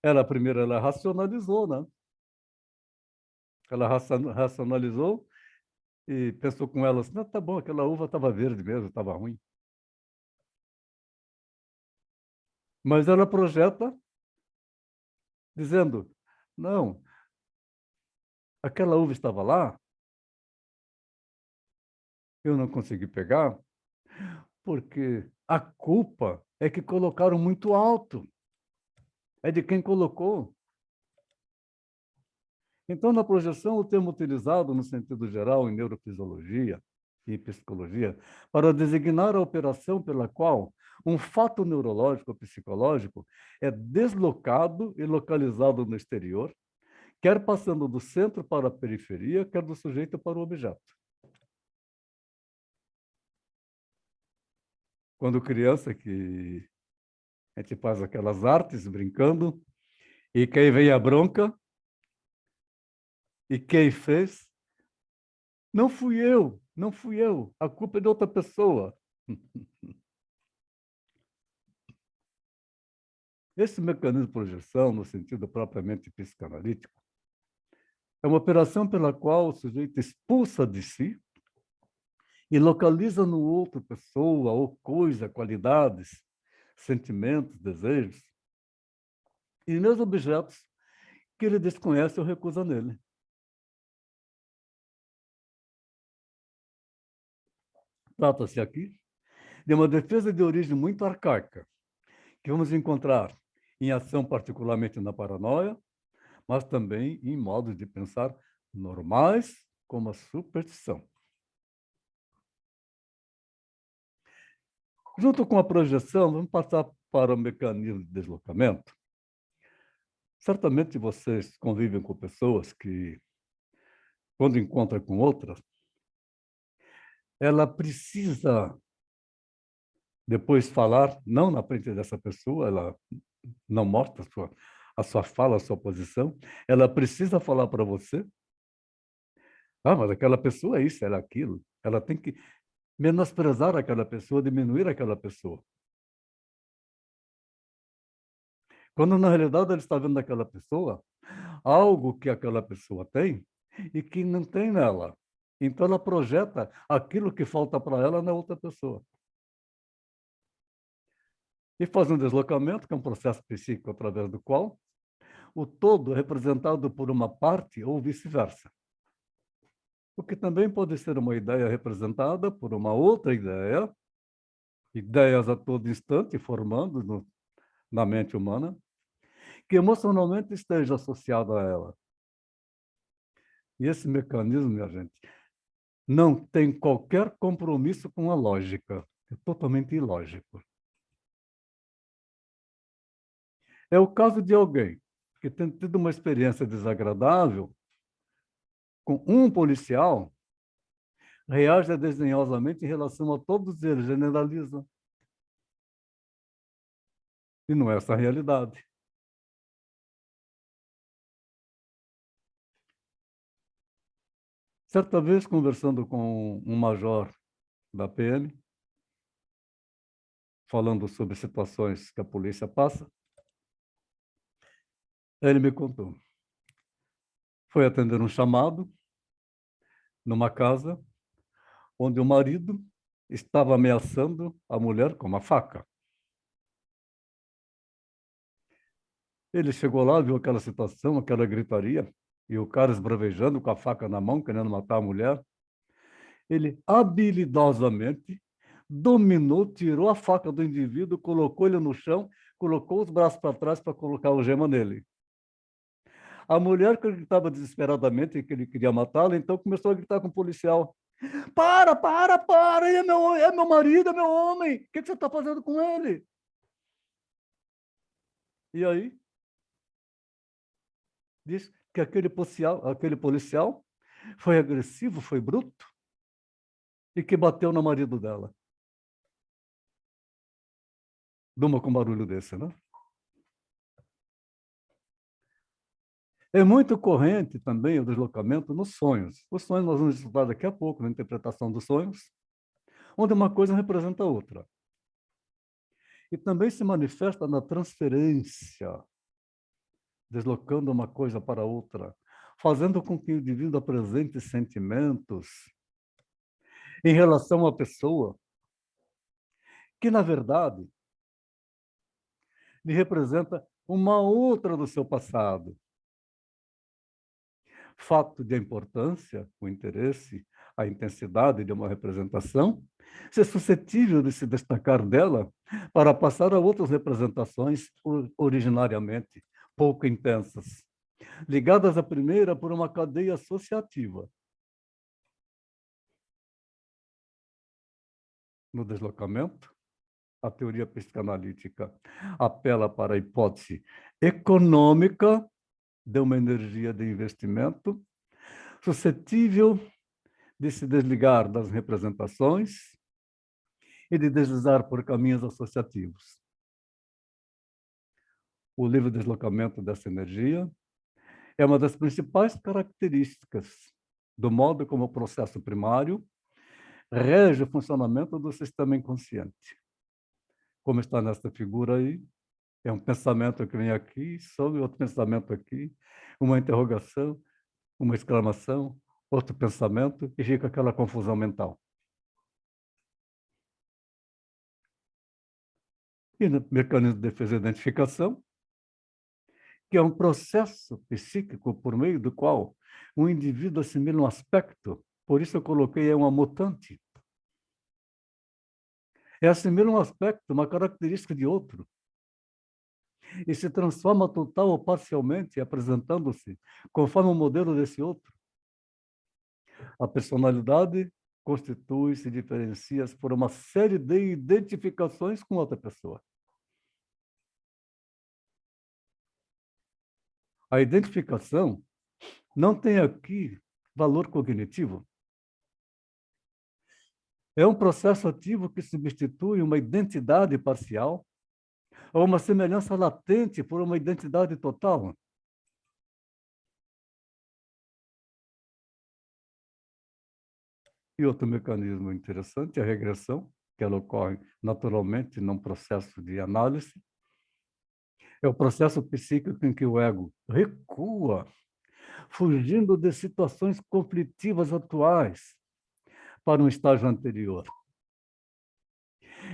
[SPEAKER 1] Ela racionalizou, né? Ela racionalizou e pensou com ela assim, não, tá bom, aquela uva estava verde mesmo, estava ruim. Mas ela projeta dizendo, não, aquela uva estava lá, eu não consegui pegar, porque a culpa é que colocaram muito alto. É de quem colocou. Então, na projeção, o termo utilizado no sentido geral em neurofisiologia e psicologia para designar a operação pela qual um fato neurológico ou psicológico é deslocado e localizado no exterior, quer passando do centro para a periferia, quer do sujeito para o objeto. Quando criança, que a gente faz aquelas artes brincando, e quem vem a bronca, e quem fez, não fui eu, não fui eu, a culpa é de outra pessoa. Esse mecanismo de projeção, no sentido propriamente psicanalítico, é uma operação pela qual o sujeito expulsa de si e localiza no outro pessoa ou coisa, qualidades, sentimentos, desejos, e mesmo objetos que ele desconhece ou recusa nele. Trata-se aqui de uma defesa de origem muito arcaica, que vamos encontrar em ação particularmente na paranoia, mas também em modos de pensar normais, como a superstição. Junto com a projeção, vamos passar para o mecanismo de deslocamento. Certamente vocês convivem com pessoas que, quando encontram com outras, ela precisa depois falar, não na frente dessa pessoa, ela não mostra a sua fala, a sua posição, ela precisa falar para você, mas aquela pessoa é isso, ela é aquilo, ela tem que menosprezar aquela pessoa, diminuir aquela pessoa. Quando, na realidade, ele está vendo naquela pessoa algo que aquela pessoa tem e que não tem nela. Então, ela projeta aquilo que falta para ela na outra pessoa. E faz um deslocamento, que é um processo psíquico através do qual o todo é representado por uma parte ou vice-versa. O que também pode ser uma ideia representada por uma outra ideia, ideias a todo instante formando na mente humana, que emocionalmente esteja associado a ela. E esse mecanismo, minha gente, não tem qualquer compromisso com a lógica. É totalmente ilógico. É o caso de alguém que tem tido uma experiência desagradável com um policial, reage desdenhosamente em relação a todos eles, generaliza. E não é essa a realidade. Certa vez, conversando com um major da PM, falando sobre situações que a polícia passa, ele me contou. Foi atender um chamado numa casa onde o marido estava ameaçando a mulher com uma faca. Ele chegou lá, viu aquela situação, aquela gritaria, e o cara esbravejando com a faca na mão, querendo matar a mulher. Ele habilidosamente dominou, tirou a faca do indivíduo, colocou ele no chão, colocou os braços para trás para colocar a algema nele. A mulher, que gritava desesperadamente que ele queria matá-la, então começou a gritar com o policial: para, é meu marido, é meu homem, o que você está fazendo com ele? E aí, diz que aquele policial foi agressivo, foi bruto, e que bateu no marido dela. Duma com barulho desse, né? É muito corrente também o deslocamento nos sonhos. Os sonhos nós vamos estudar daqui a pouco, na interpretação dos sonhos, onde uma coisa representa a outra. E também se manifesta na transferência, deslocando uma coisa para outra, fazendo com que o indivíduo apresente sentimentos em relação à pessoa, que, na verdade, lhe representa uma outra do seu passado, fato de importância, o interesse, a intensidade de uma representação, ser suscetível de se destacar dela para passar a outras representações originariamente pouco intensas, ligadas à primeira por uma cadeia associativa. No deslocamento, a teoria psicanalítica apela para a hipótese econômica de uma energia de investimento suscetível de se desligar das representações e de deslizar por caminhos associativos. O livre deslocamento dessa energia é uma das principais características do modo como o processo primário rege o funcionamento do sistema inconsciente. Como está nesta figura aí, é um pensamento que vem aqui, sobe outro pensamento aqui, uma interrogação, uma exclamação, outro pensamento, e fica aquela confusão mental. E no mecanismo de defesa e identificação, que é um processo psíquico por meio do qual um indivíduo assimila um aspecto, por isso eu coloquei é uma mutante. É assimila um aspecto, uma característica de outro, e se transforma total ou parcialmente, apresentando-se conforme o modelo desse outro. A personalidade constitui-se e diferencia-se por uma série de identificações com outra pessoa. A identificação não tem aqui valor cognitivo. É um processo ativo que substitui uma identidade parcial ou uma semelhança latente por uma identidade total. E outro mecanismo interessante é a regressão, que ela ocorre naturalmente num processo de análise. É o processo psíquico em que o ego recua, fugindo de situações conflitivas atuais para um estágio anterior.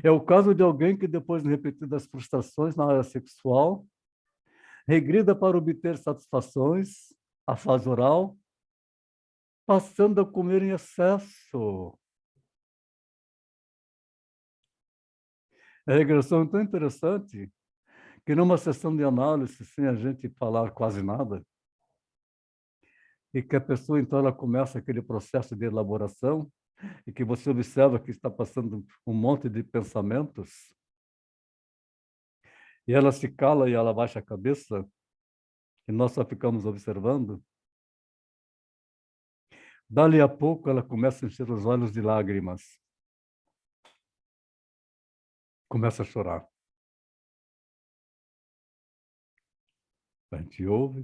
[SPEAKER 1] É o caso de alguém que, depois de repetidas frustrações na área sexual, regrida para obter satisfações, a fase oral, passando a comer em excesso. A regressão é tão interessante que numa sessão de análise, sem a gente falar quase nada, e que a pessoa, então, ela começa aquele processo de elaboração, e que você observa que está passando um monte de pensamentos, e ela se cala e ela baixa a cabeça, e nós só ficamos observando. Dali a pouco, ela começa a encher os olhos de lágrimas. Começa a chorar. A gente ouve,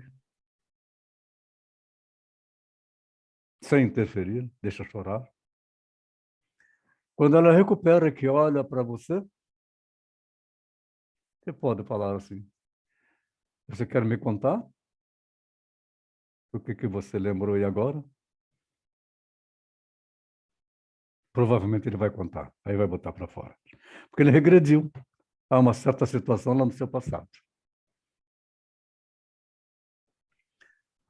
[SPEAKER 1] sem interferir, deixa chorar. Quando ela recupera que olha para você, você pode falar assim: você quer me contar? O que você lembrou aí agora? Provavelmente ele vai contar, aí vai botar para fora. Porque ele regrediu a uma certa situação lá no seu passado.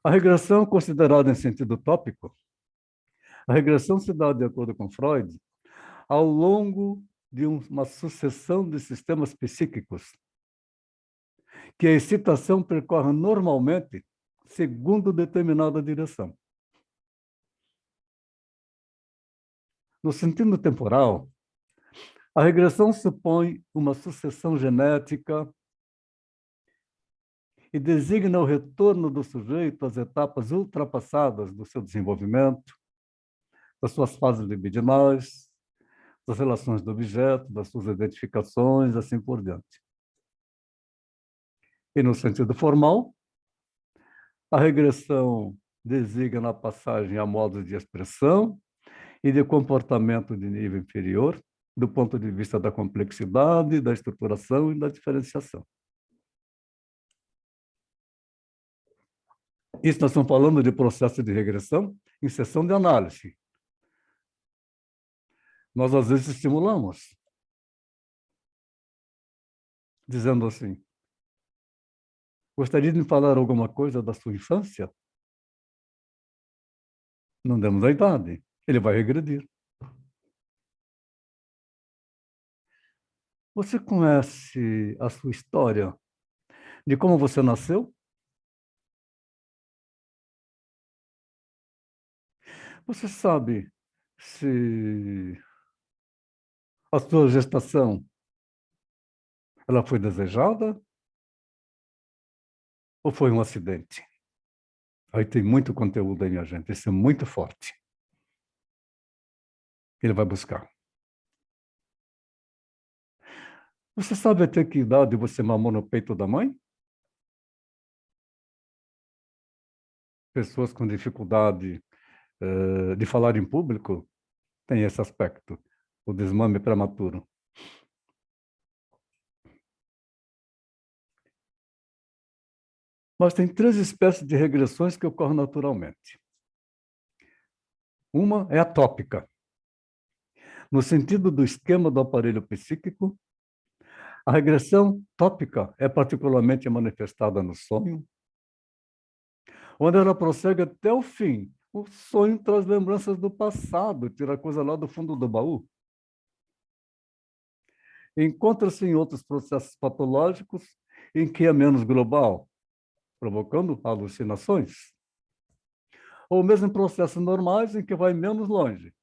[SPEAKER 1] A regressão, considerada em sentido tópico, a regressão se dá, de acordo com Freud, ao longo de uma sucessão de sistemas psíquicos, que a excitação percorre normalmente segundo determinada direção. No sentido temporal, a regressão supõe uma sucessão genética e designa o retorno do sujeito às etapas ultrapassadas do seu desenvolvimento, das suas fases libidinais, das relações do objeto, das suas identificações, assim por diante. E no sentido formal, a regressão designa a passagem a modos de expressão e de comportamento de nível inferior, do ponto de vista da complexidade, da estruturação e da diferenciação. Isso nós estamos falando de processo de regressão em sessão de análise. Nós, às vezes, estimulamos, dizendo assim: gostaria de me falar alguma coisa da sua infância? Não demos a idade. Ele vai regredir. Você conhece a sua história de como você nasceu? Você sabe se a sua gestação ela foi desejada ou foi um acidente? Aí tem muito conteúdo aí, minha gente. Isso é muito forte. Ele vai buscar. Você sabe até que idade você mamou no peito da mãe? Pessoas com dificuldade de falar em público têm esse aspecto, o desmame prematuro. Mas tem três espécies de regressões que ocorrem naturalmente. Uma é atópica, no sentido do esquema do aparelho psíquico. A regressão tópica é particularmente manifestada no sonho, onde ela prossegue até o fim. O sonho traz lembranças do passado, tira a coisa lá do fundo do baú. Encontra-se em outros processos patológicos em que é menos global, provocando alucinações. Ou mesmo em processos normais em que vai menos longe,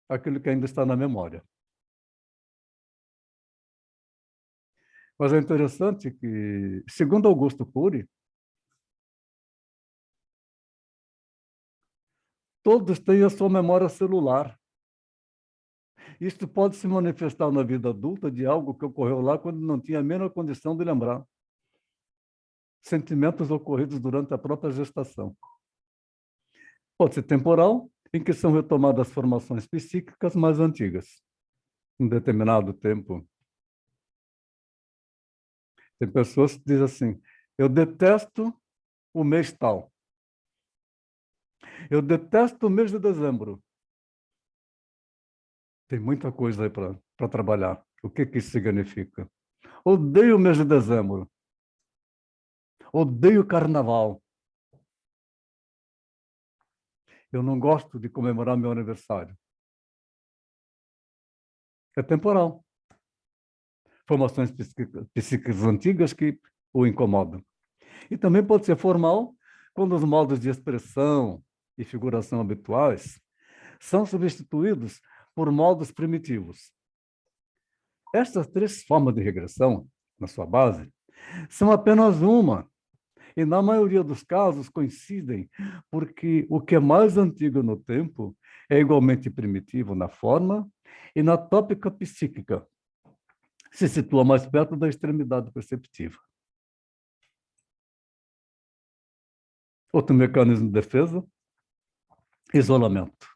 [SPEAKER 1] aquilo que ainda está na memória. Mas é interessante que, segundo Augusto Cury, todos têm a sua memória celular. Isto pode se manifestar na vida adulta de algo que ocorreu lá quando não tinha a menor condição de lembrar. Sentimentos ocorridos durante a própria gestação. Pode ser temporal, em que são retomadas formações psíquicas mais antigas. Em determinado tempo. Tem pessoas que dizem assim, eu detesto o mês tal. Eu detesto o mês de dezembro. Tem muita coisa aí para trabalhar. O que isso significa? Odeio o mês de dezembro. Odeio o carnaval. Eu não gosto de comemorar meu aniversário. É temporal. Formações psíquicas antigas que o incomodam. E também pode ser formal, quando os modos de expressão e figuração habituais são substituídos por modos primitivos. Estas três formas de regressão, na sua base, são apenas uma, e na maioria dos casos coincidem, porque o que é mais antigo no tempo é igualmente primitivo na forma e na tópica psíquica. Se situa mais perto da extremidade perceptiva. Outro mecanismo de defesa, isolamento.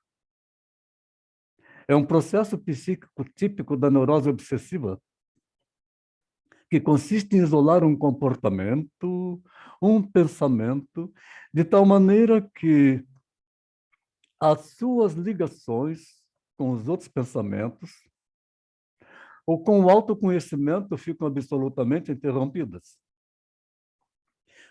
[SPEAKER 1] É um processo psíquico típico da neurose obsessiva, que consiste em isolar um comportamento, um pensamento, de tal maneira que as suas ligações com os outros pensamentos ou com o autoconhecimento ficam absolutamente interrompidas.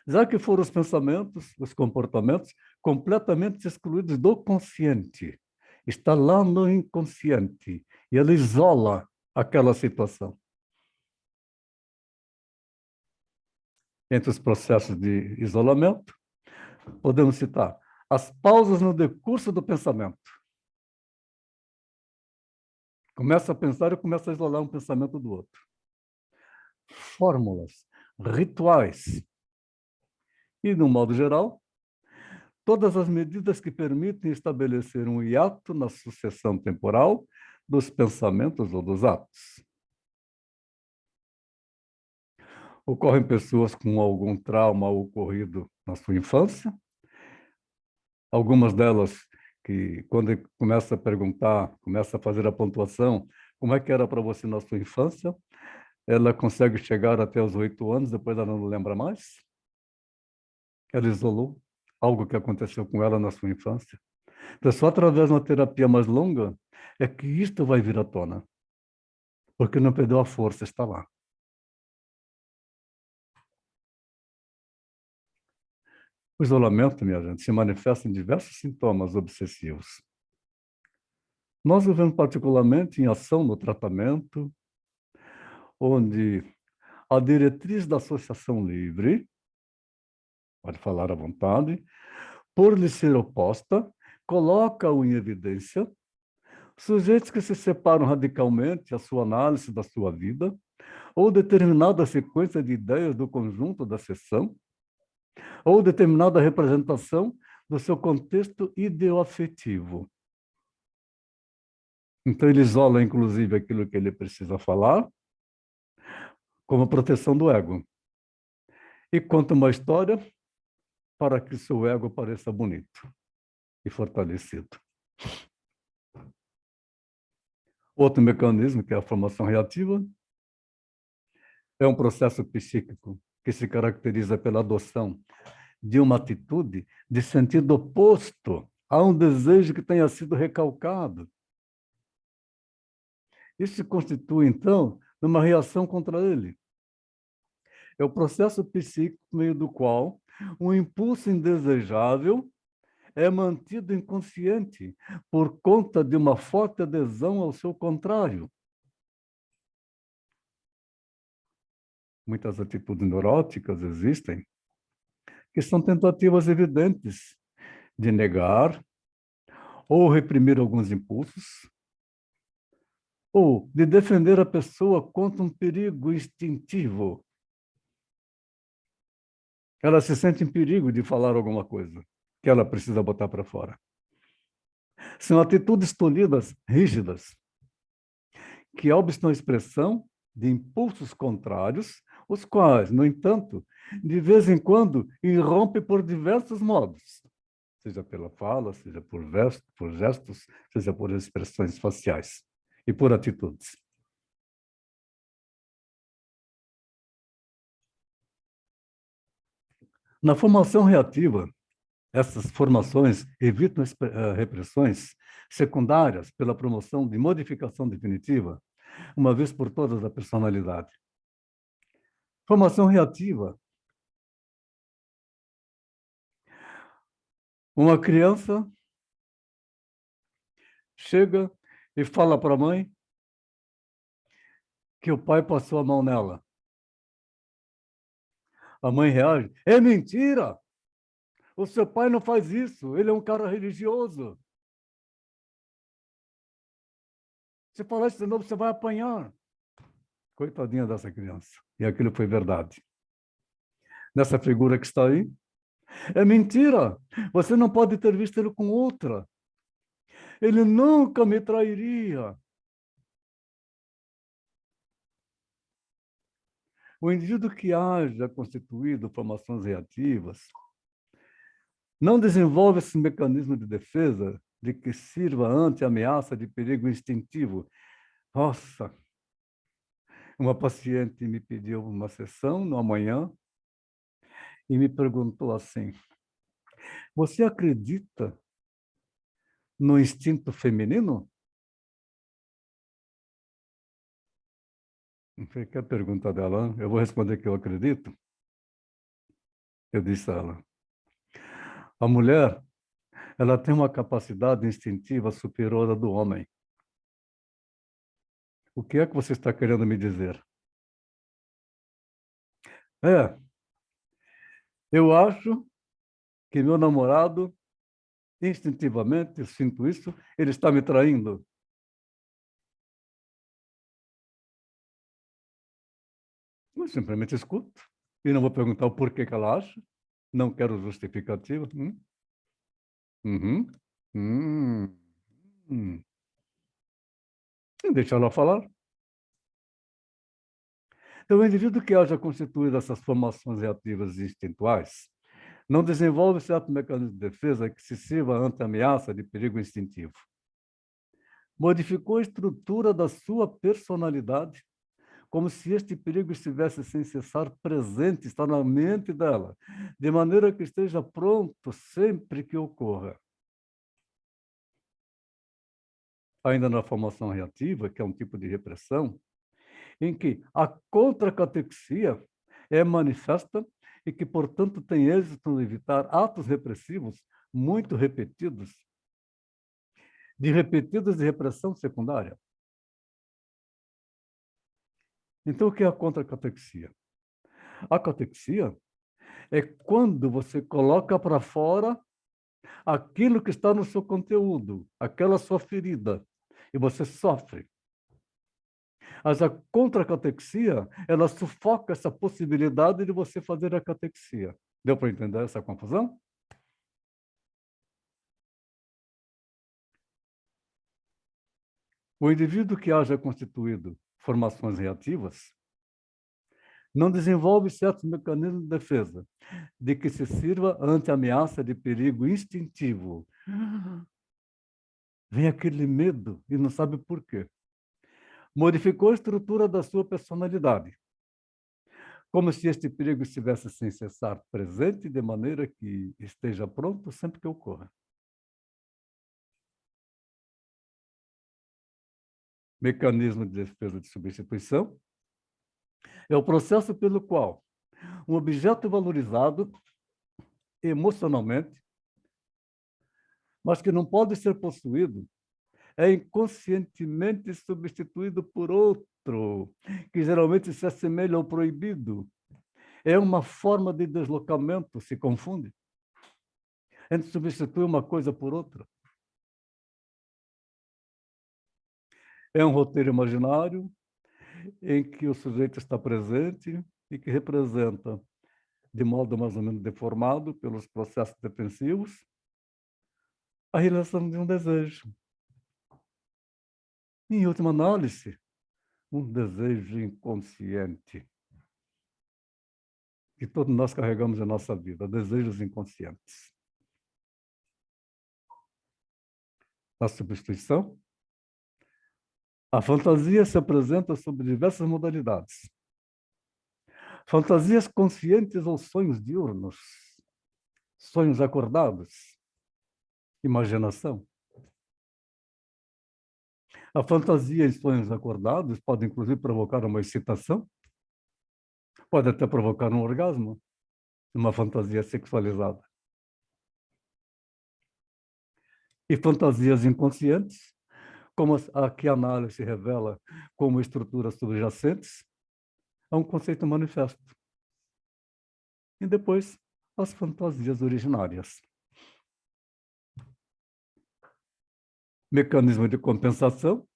[SPEAKER 1] Já que foram os pensamentos, os comportamentos, completamente excluídos do consciente. Está lá no inconsciente e ele isola aquela situação. Entre os processos de isolamento, podemos citar as pausas no decurso do pensamento. Começa a pensar e começa a isolar um pensamento do outro. Fórmulas, rituais. E, no modo geral, todas as medidas que permitem estabelecer um hiato na sucessão temporal dos pensamentos ou dos atos. Ocorrem pessoas com algum trauma ocorrido na sua infância. Algumas delas que, quando começa a perguntar, começa a fazer a pontuação, como é que era para você na sua infância? Ela consegue chegar até os 8 anos, depois ela não lembra mais. Ela isolou algo que aconteceu com ela na sua infância. Então, só através de uma terapia mais longa é que isto vai vir à tona. Porque não perdeu a força, está lá. O isolamento, minha gente, se manifesta em diversos sintomas obsessivos. Nós vivemos particularmente em ação no tratamento, onde a diretriz da associação livre, pode falar à vontade, por lhe ser oposta, coloca-o em evidência sujeitos que se separam radicalmente a sua análise da sua vida ou determinada sequência de ideias do conjunto da sessão ou determinada representação do seu contexto ideoafetivo. Então, ele isola, inclusive, aquilo que ele precisa falar, como proteção do ego. E conta uma história para que seu ego pareça bonito e fortalecido. Outro mecanismo, que é a formação reativa, é um processo psíquico que se caracteriza pela adoção de uma atitude de sentido oposto a um desejo que tenha sido recalcado. Isso se constitui, então, numa reação contra ele. É o processo psíquico por meio do qual um impulso indesejável é mantido inconsciente por conta de uma forte adesão ao seu contrário. Muitas atitudes neuróticas existem, que são tentativas evidentes de negar ou reprimir alguns impulsos, ou de defender a pessoa contra um perigo instintivo. Ela se sente em perigo de falar alguma coisa que ela precisa botar para fora. São atitudes tolhidas, rígidas, que obstam a expressão de impulsos contrários, os quais, no entanto, de vez em quando, irrompem por diversos modos, seja pela fala, seja por gestos, seja por expressões faciais e por atitudes. Na formação reativa, essas formações evitam repressões secundárias pela promoção de modificação definitiva, uma vez por todas, da personalidade. Formação reativa. Uma criança chega e fala para a mãe que o pai passou a mão nela. A mãe reage: é mentira! O seu pai não faz isso, ele é um cara religioso. Se falar isso de novo, você vai apanhar. Coitadinha dessa criança. E aquilo foi verdade. Nessa figura que está aí, é mentira! Você não pode ter visto ele com outra. Ele nunca me trairia. O indivíduo que haja constituído formações reativas não desenvolve esse mecanismo de defesa de que sirva ante a ameaça de perigo instintivo. Nossa, uma paciente me pediu uma sessão no amanhã e me perguntou assim: você acredita no instinto feminino? Não foi que a pergunta dela, eu vou responder que eu acredito. Eu disse a ela: a mulher, ela tem uma capacidade instintiva superior à do homem. O que é que você está querendo me dizer? Eu acho que meu namorado, instintivamente, eu sinto isso, ele está me traindo. Eu simplesmente escuto e não vou perguntar o porquê que ela acha. Não quero justificativa. Uhum. Hum. Deixa ela falar. Então, o indivíduo que haja constituído essas formações reativas instintuais não desenvolve certo mecanismo de defesa que se sirva ante a ameaça de perigo instintivo. Modificou a estrutura da sua personalidade, como se este perigo estivesse sem cessar presente, está na mente dela, de maneira que esteja pronto sempre que ocorra. Ainda na formação reativa, que é um tipo de repressão, em que a contracatexia é manifesta e que, portanto, tem êxito no evitar atos repressivos muito repetidos, de repressão secundária. Então, o que é a contracatexia? A catexia é quando você coloca para fora aquilo que está no seu conteúdo, aquela sua ferida, e você sofre. Mas a contracatexia, ela sufoca essa possibilidade de você fazer a catexia. Deu para entender essa confusão? O indivíduo que haja constituído formações reativas não desenvolve certos mecanismos de defesa, de que se sirva ante ameaça de perigo instintivo. Vem aquele medo e não sabe por quê. Modificou a estrutura da sua personalidade, como se este perigo estivesse sem cessar presente, de maneira que esteja pronto sempre que ocorra. Mecanismo de defesa de substituição é o processo pelo qual um objeto valorizado emocionalmente, mas que não pode ser possuído, é inconscientemente substituído por outro, que geralmente se assemelha ao proibido. É uma forma de deslocamento, se confunde. A gente substitui uma coisa por outra. É um roteiro imaginário em que o sujeito está presente e que representa, de modo mais ou menos deformado pelos processos defensivos, a realização de um desejo. Em última análise, um desejo inconsciente que todos nós carregamos em nossa vida, desejos inconscientes. A substituição, a fantasia se apresenta sob diversas modalidades. Fantasias conscientes ou sonhos diurnos, sonhos acordados, imaginação. A fantasia em sonhos acordados pode, inclusive, provocar uma excitação, pode até provocar um orgasmo, uma fantasia sexualizada. E fantasias inconscientes, como a que a análise revela como estruturas subjacentes a um conceito manifesto. E depois, as fantasias originárias. Mecanismo de compensação,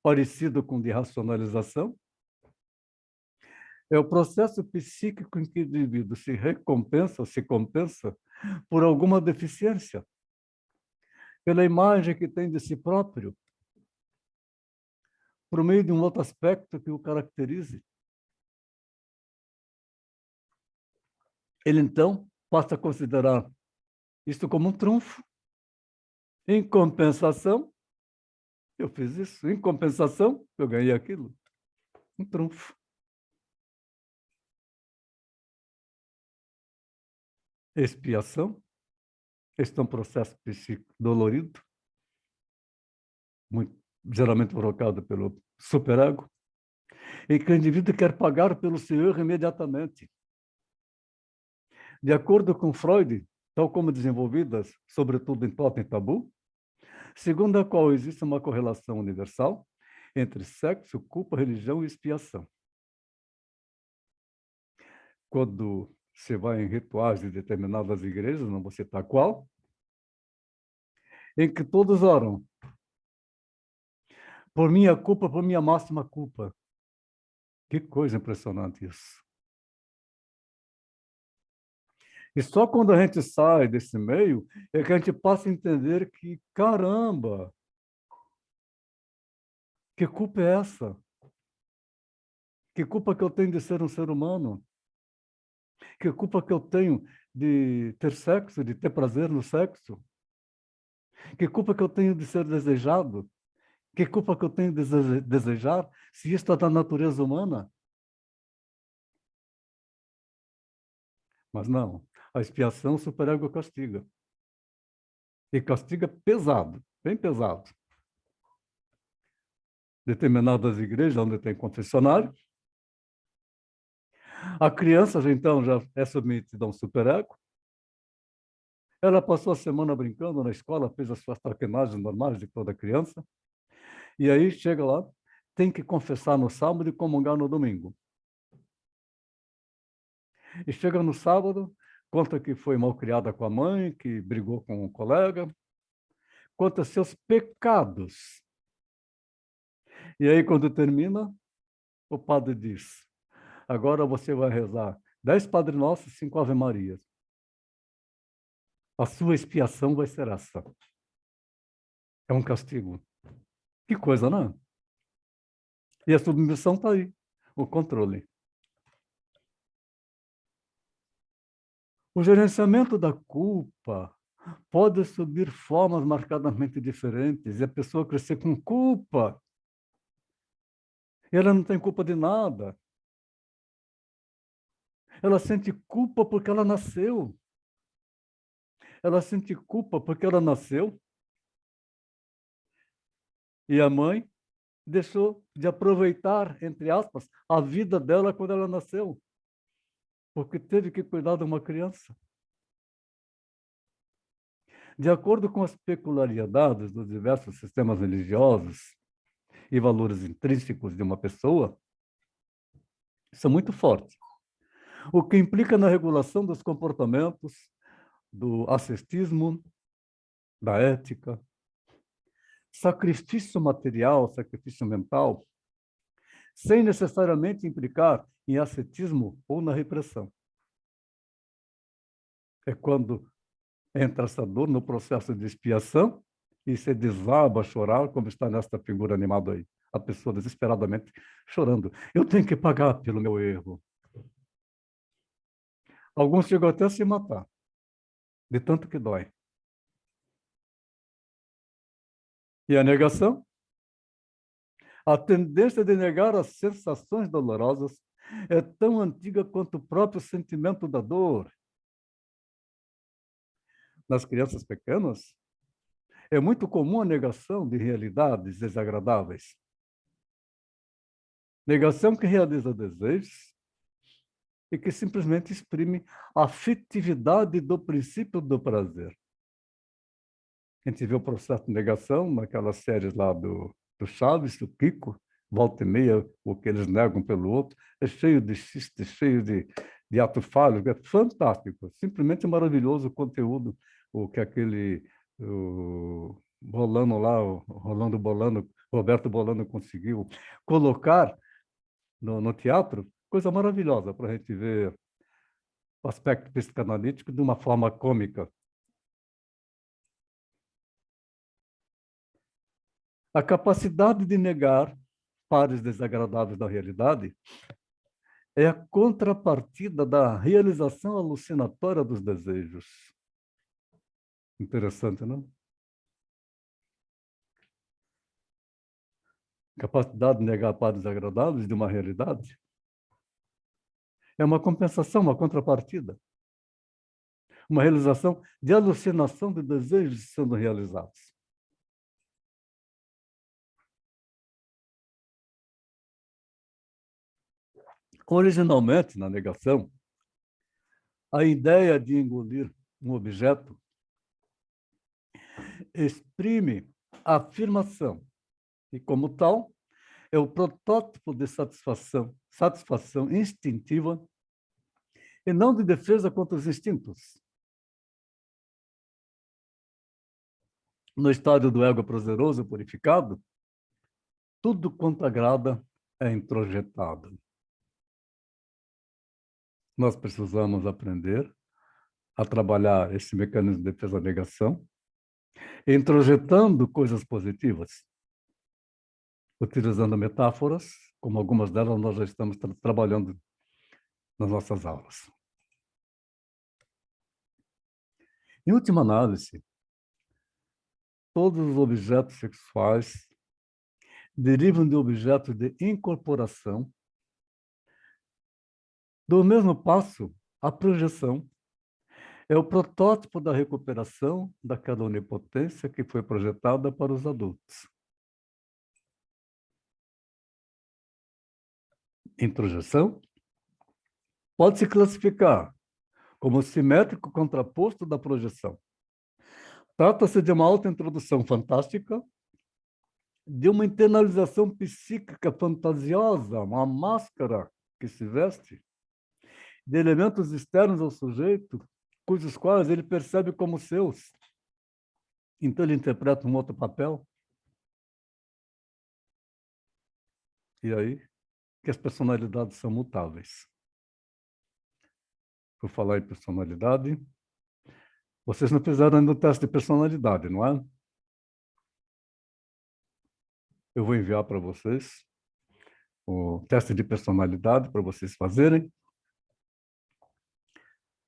[SPEAKER 1] parecido com o de racionalização, é o processo psíquico em que o indivíduo se recompensa, se compensa por alguma deficiência, pela imagem que tem de si próprio, por meio de um outro aspecto que o caracterize. Ele, então, passa a considerar isto como um trunfo. Em compensação, eu fiz isso. Em compensação, eu ganhei aquilo. Um trunfo. Expiação. Este é um processo psíquico dolorido, muito, geralmente provocado pelo superego, em que o indivíduo quer pagar pelo seu erro imediatamente. De acordo com Freud, tal como desenvolvidas, sobretudo em Totem e Tabu, segundo a qual existe uma correlação universal entre sexo, culpa, religião e expiação. Quando você vai em rituais de determinadas igrejas, não vou citar qual, em que todos oram por minha culpa, por minha máxima culpa. Que coisa impressionante isso. E só quando a gente sai desse meio é que a gente passa a entender que, caramba, que culpa é essa? Que culpa que eu tenho de ser um ser humano? Que culpa que eu tenho de ter sexo, de ter prazer no sexo? Que culpa que eu tenho de ser desejado? Que culpa que eu tenho de desejar, se isto é da natureza humana? Mas não, a expiação o superego castiga. E castiga pesado, bem pesado. Determinadas igrejas onde tem confessionário, A criança, então, já é submetida a um superego. Ela passou a semana brincando na escola, fez as suas traquinagens normais de toda criança. E aí chega lá, tem que confessar no sábado e comungar no domingo. E chega no sábado, conta que foi mal criada com a mãe, que brigou com um colega, conta seus pecados. E aí, quando termina, o padre diz: agora você vai rezar 10 Padre Nossos, 5 Ave Marias. A sua expiação vai ser essa. É um castigo. Que coisa, não é? E a submissão está aí, o controle. O gerenciamento da culpa pode assumir formas marcadamente diferentes e a pessoa crescer com culpa. E ela não tem culpa de nada. Ela sente culpa porque ela nasceu. Ela sente culpa porque ela nasceu e a mãe deixou de aproveitar, entre aspas, a vida dela quando ela nasceu, porque teve que cuidar de uma criança. De acordo com as peculiaridades dos diversos sistemas religiosos e valores intrínsecos de uma pessoa, são muito fortes, o que implica na regulação dos comportamentos, do ascetismo, da ética, sacrifício material, sacrifício mental, sem necessariamente implicar em ascetismo ou na repressão. É quando entra essa dor no processo de expiação e se desaba a chorar, como está nesta figura animada aí. A pessoa desesperadamente chorando. Eu tenho que pagar pelo meu erro. Alguns chegam até a se matar, de tanto que dói. E a negação? A tendência de negar as sensações dolorosas é tão antiga quanto o próprio sentimento da dor. Nas crianças pequenas, é muito comum a negação de realidades desagradáveis. Negação que realiza desejos e que simplesmente exprime a afetividade do princípio do prazer. A gente vê o processo de negação naquelas séries lá do Chaves, do Kiko, volta e meia, o que eles negam pelo outro, é cheio de xiste, cheio de ato falho, é fantástico, simplesmente maravilhoso o conteúdo, o que aquele Bolano lá, o Rolando Bolano, Roberto Bolano conseguiu colocar no teatro, coisa maravilhosa para a gente ver o aspecto psicanalítico de uma forma cômica. A capacidade de negar pares desagradáveis da realidade é a contrapartida da realização alucinatória dos desejos. Interessante, não? Capacidade de negar pares desagradáveis de uma realidade é uma compensação, uma contrapartida. Uma realização de alucinação de desejos sendo realizados. Originalmente, na negação, a ideia de engolir um objeto exprime a afirmação e, como tal, é o protótipo de satisfação instintiva e não de defesa contra os instintos. No estádio do ego prazeroso purificado, tudo quanto agrada é introjetado. Nós precisamos aprender a trabalhar esse mecanismo de defesa-negação, introjetando coisas positivas, utilizando metáforas, como algumas delas nós já estamos trabalhando nas nossas aulas. Em última análise, todos os objetos sexuais derivam de objetos de incorporação. Do mesmo passo, a projeção é o protótipo da recuperação daquela onipotência que foi projetada para os adultos. Introjeção, pode se classificar como simétrico contraposto da projeção. Trata-se de uma autointrodução fantástica, de uma internalização psíquica fantasiosa, uma máscara que se veste, de elementos externos ao sujeito, cujos quais ele percebe como seus. Então ele interpreta um outro papel. E aí que as personalidades são mutáveis. Por falar em personalidade, vocês não fizeram ainda o teste de personalidade, não é? Eu vou enviar para vocês o teste de personalidade para vocês fazerem.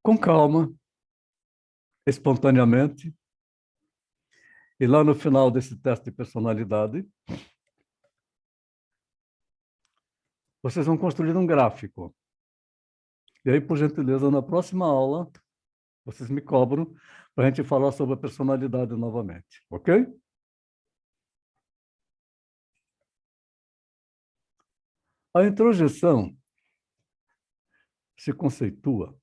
[SPEAKER 1] Com calma, espontaneamente. E lá no final desse teste de personalidade, vocês vão construir um gráfico. E aí, por gentileza, na próxima aula, vocês me cobram para a gente falar sobre a personalidade novamente, ok? A introjeção se conceitua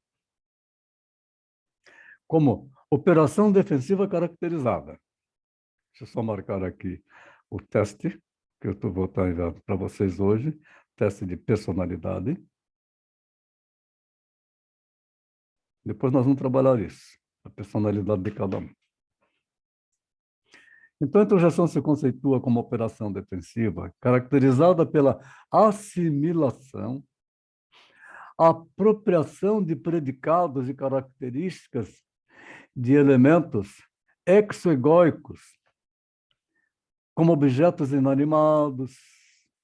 [SPEAKER 1] como operação defensiva caracterizada. Deixa eu só marcar aqui o teste, que eu vou estar enviando para vocês hoje, teste de personalidade. Depois nós vamos trabalhar isso, a personalidade de cada um. Então, a introjeção se conceitua como operação defensiva, caracterizada pela assimilação, apropriação de predicados e características de elementos exoegóicos, como objetos inanimados,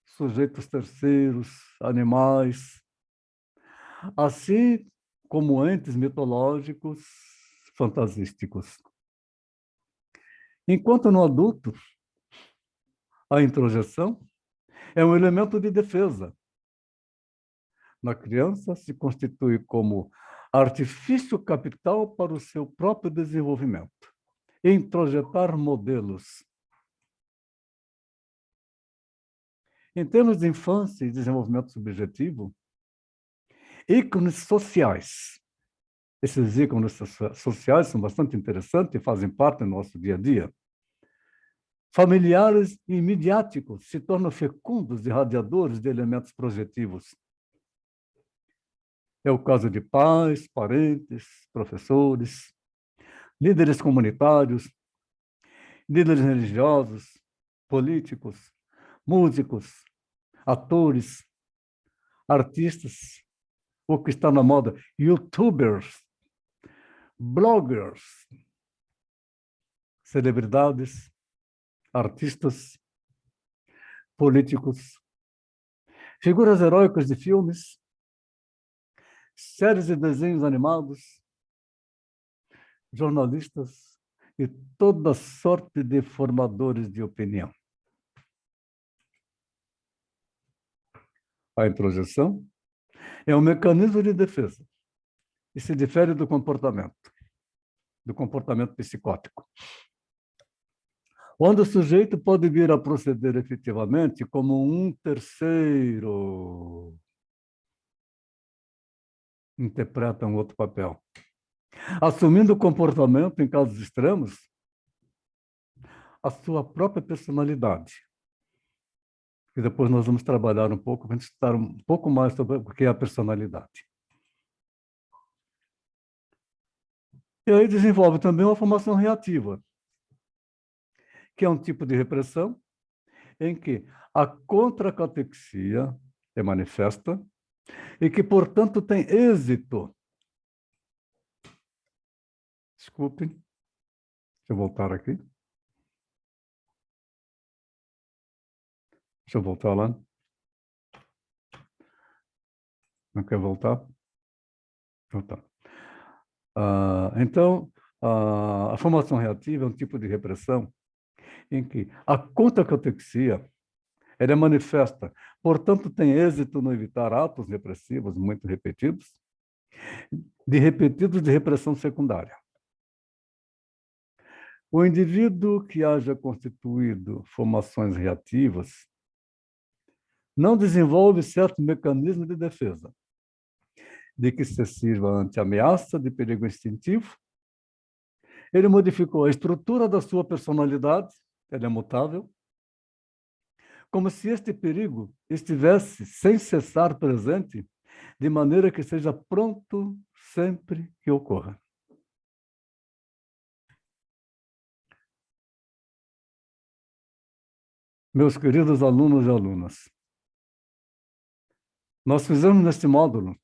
[SPEAKER 1] sujeitos terceiros, animais, assim como entes mitológicos fantasísticos. Enquanto no adulto, a introjeção é um elemento de defesa. Na criança, se constitui como artifício capital para o seu próprio desenvolvimento. Introjetar modelos. Em termos de infância e desenvolvimento subjetivo, ícones sociais. Esses ícones sociais são bastante interessantes e fazem parte do nosso dia a dia. Familiares e midiáticos se tornam fecundos irradiadores de elementos projetivos. É o caso de pais, parentes, professores, líderes comunitários, líderes religiosos, políticos, músicos, atores, artistas, o que está na moda, youtubers, bloggers, celebridades, artistas, políticos, figuras heróicas de filmes, séries de desenhos animados, jornalistas e toda sorte de formadores de opinião. A introjeção é um mecanismo de defesa e se difere do comportamento psicótico, onde o sujeito pode vir a proceder efetivamente como um terceiro, interpreta um outro papel, assumindo o comportamento, em casos extremos, a sua própria personalidade. E depois nós vamos trabalhar um pouco, vamos estudar um pouco mais sobre o que é a personalidade. E aí desenvolve também uma formação reativa, que é um tipo de repressão em que a contracatexia é manifesta e que, portanto, tem êxito. Desculpem, deixa eu voltar aqui. Deixa eu voltar lá. Não quer voltar? Voltar. Então, a formação reativa é um tipo de repressão em que a contracatexia ela é manifesta, portanto, tem êxito no evitar atos repressivos muito repetidos de repressão secundária. O indivíduo que haja constituído formações reativas não desenvolve certo mecanismo de defesa. de que se sirva ante ameaça de perigo instintivo. Ele modificou a estrutura da sua personalidade, ela é mutável, como se este perigo estivesse sem cessar presente, de maneira que seja pronto sempre que ocorra. Meus queridos alunos e alunas, nós fizemos neste módulo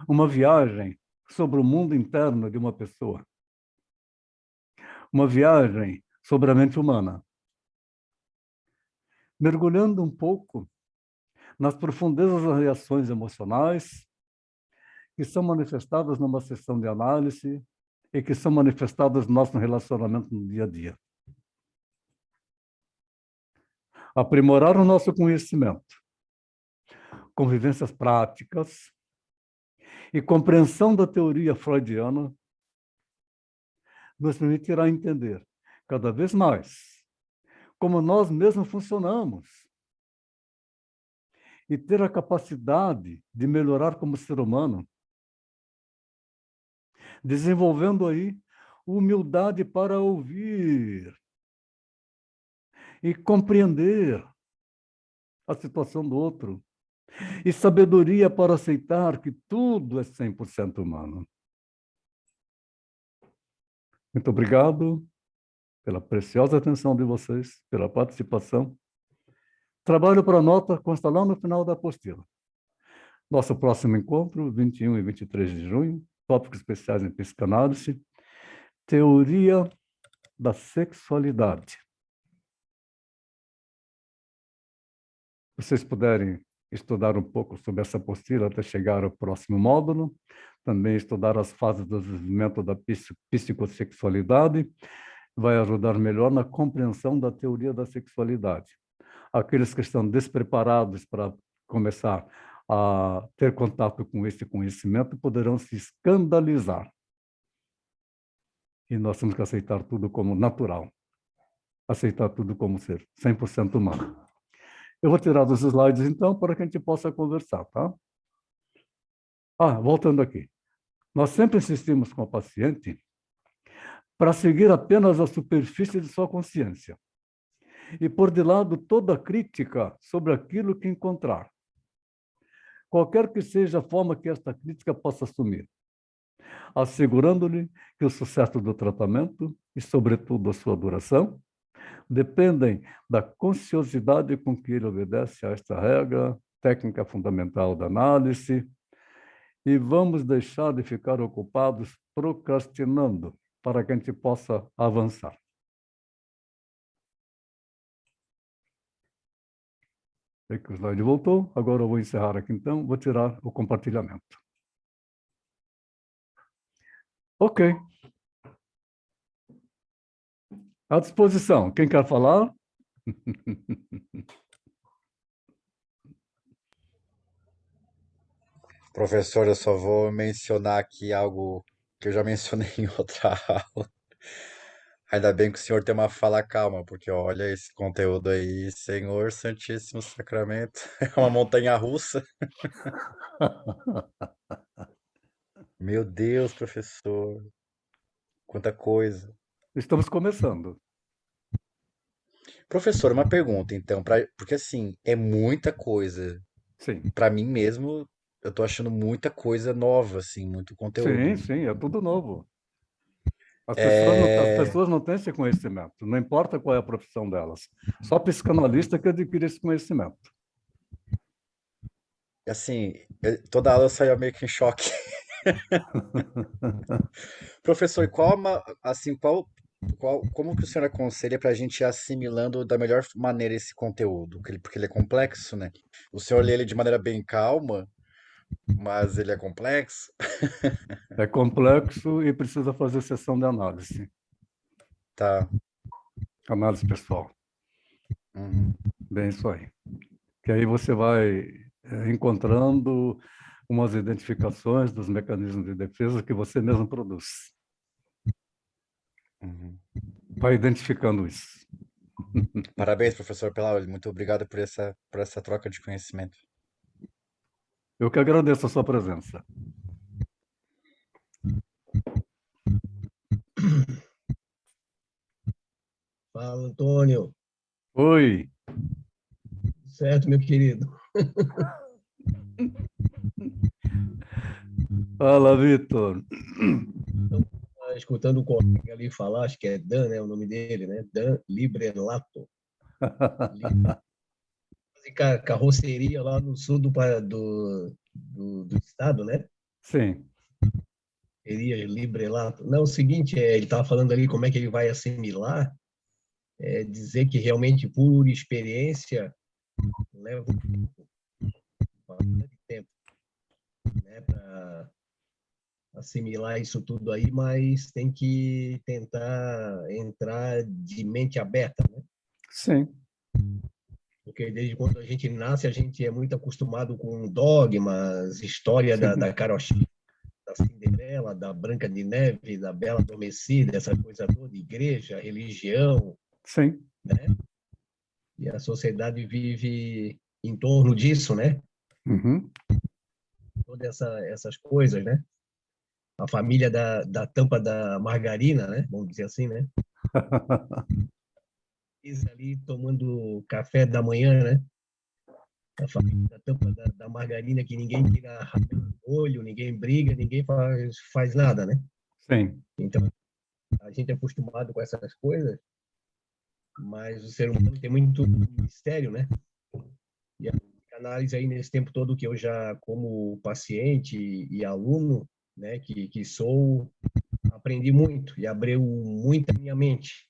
[SPEAKER 1] uma viagem sobre o mundo interno de uma pessoa, uma viagem sobre a mente humana, mergulhando um pouco nas profundezas das reações emocionais que são manifestadas numa sessão de análise e que são manifestadas no nosso relacionamento no dia a dia. Aprimorar o nosso conhecimento, convivências práticas e compreensão da teoria freudiana nos permitirá entender cada vez mais como nós mesmos funcionamos e ter a capacidade de melhorar como ser humano, desenvolvendo aí humildade para ouvir e compreender a situação do outro, e sabedoria para aceitar que tudo é 100% humano. Muito obrigado pela preciosa atenção de vocês, pela participação. Trabalho para a nota consta lá no final da apostila. Nosso próximo encontro, 21 e 23 de junho, tópicos especiais em psicanálise, teoria da sexualidade. Se vocês puderem estudar um pouco sobre essa apostila até chegar ao próximo módulo, também estudar as fases do desenvolvimento da psicossexualidade, vai ajudar melhor na compreensão da teoria da sexualidade. Aqueles que estão despreparados para começar a ter contato com esse conhecimento poderão se escandalizar. E nós temos que aceitar tudo como natural, aceitar tudo como ser 100% humano. Eu vou tirar dos slides, então, para que a gente possa conversar, tá? Voltando aqui. Nós sempre insistimos com a paciente para seguir apenas a superfície de sua consciência e pôr de lado toda crítica sobre aquilo que encontrar, qualquer que seja a forma que esta crítica possa assumir, assegurando-lhe que o sucesso do tratamento e, sobretudo, a sua duração dependem da consciosidade com que ele obedece a esta regra, técnica fundamental da análise, e vamos deixar de ficar ocupados procrastinando para que a gente possa avançar. Sei que o slide voltou, agora eu vou encerrar aqui então, vou tirar o compartilhamento. Ok. À disposição. Quem quer falar?
[SPEAKER 2] Professor, eu só vou mencionar aqui algo que eu já mencionei em outra aula. Ainda bem que o senhor tem uma fala calma, porque olha esse conteúdo aí, Senhor Santíssimo Sacramento, é uma montanha russa. Meu Deus, professor, quanta coisa.
[SPEAKER 1] Estamos começando.
[SPEAKER 2] Professor, uma pergunta então, porque assim, é muita coisa.
[SPEAKER 1] Sim.
[SPEAKER 2] Para mim mesmo, eu tô achando muita coisa nova, assim, muito conteúdo.
[SPEAKER 1] Sim, é tudo novo. As
[SPEAKER 2] É,
[SPEAKER 1] pessoas não têm esse conhecimento, não importa qual é a profissão delas. Só psicanalista que adquire esse conhecimento.
[SPEAKER 2] assim, toda aula eu saía meio que em choque. Professor, assim, como que o senhor aconselha para a gente ir assimilando da melhor maneira esse conteúdo? Porque ele é complexo, né? O senhor lê ele de maneira bem calma, mas ele é complexo.
[SPEAKER 1] É complexo e precisa fazer sessão de análise.
[SPEAKER 2] Tá.
[SPEAKER 1] Análise pessoal.
[SPEAKER 2] Uhum.
[SPEAKER 1] Bem isso aí. Que aí você vai encontrando umas identificações dos mecanismos de defesa que você mesmo produz.
[SPEAKER 2] Uhum.
[SPEAKER 1] Vai identificando isso.
[SPEAKER 2] Parabéns, professor, pela aula. Muito obrigado por essa troca de conhecimento.
[SPEAKER 1] Eu que agradeço a sua presença.
[SPEAKER 4] Fala, Antônio.
[SPEAKER 1] Oi.
[SPEAKER 4] Certo, meu querido?
[SPEAKER 1] Fala, Vitor.
[SPEAKER 4] Escutando o colega ali falar, acho que é Dan, né? O nome dele, né? Dan Librelato. Carroceria lá no sul do estado, né?
[SPEAKER 1] Sim.
[SPEAKER 4] Seria Librelato. Não, o seguinte, ele estava falando ali como é que ele vai assimilar, dizer que realmente, por experiência, leva bastante tempo, né, para assimilar isso tudo aí, mas tem que tentar entrar de mente aberta, né?
[SPEAKER 1] Sim.
[SPEAKER 4] Porque desde quando a gente nasce, a gente é muito acostumado com dogmas, história da carochinha, da Cinderela, da Branca de Neve, da Bela Adormecida, essa coisa toda, igreja, religião,
[SPEAKER 1] Sim.
[SPEAKER 4] né? E a sociedade vive em torno disso, né?
[SPEAKER 1] Uhum.
[SPEAKER 4] Todas essas coisas, né? A família da tampa da margarina, né? Vamos dizer assim, né? Eles ali tomando café da manhã, né? A família da tampa da margarina que ninguém tira rabelo do olho, ninguém briga, ninguém faz nada, né?
[SPEAKER 1] Sim.
[SPEAKER 4] Então, a gente é acostumado com essas coisas, mas o ser humano tem muito mistério, né? E a análise aí nesse tempo todo que eu já, como paciente e aluno, né, que sou, aprendi muito e abriu muito a minha mente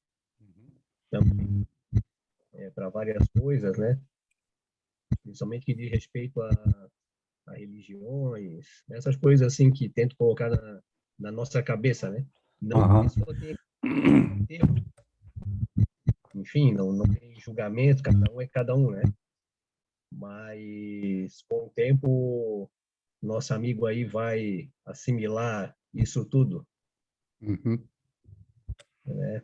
[SPEAKER 4] também, para várias coisas, né? Principalmente que diz respeito a religiões, essas coisas assim que tento colocar na nossa cabeça, né? Não que a pessoa tenha que ter, enfim, não tem julgamento, cada um é cada um, né? Mas com o tempo, nosso amigo aí vai assimilar isso tudo,
[SPEAKER 1] Uhum.
[SPEAKER 4] né?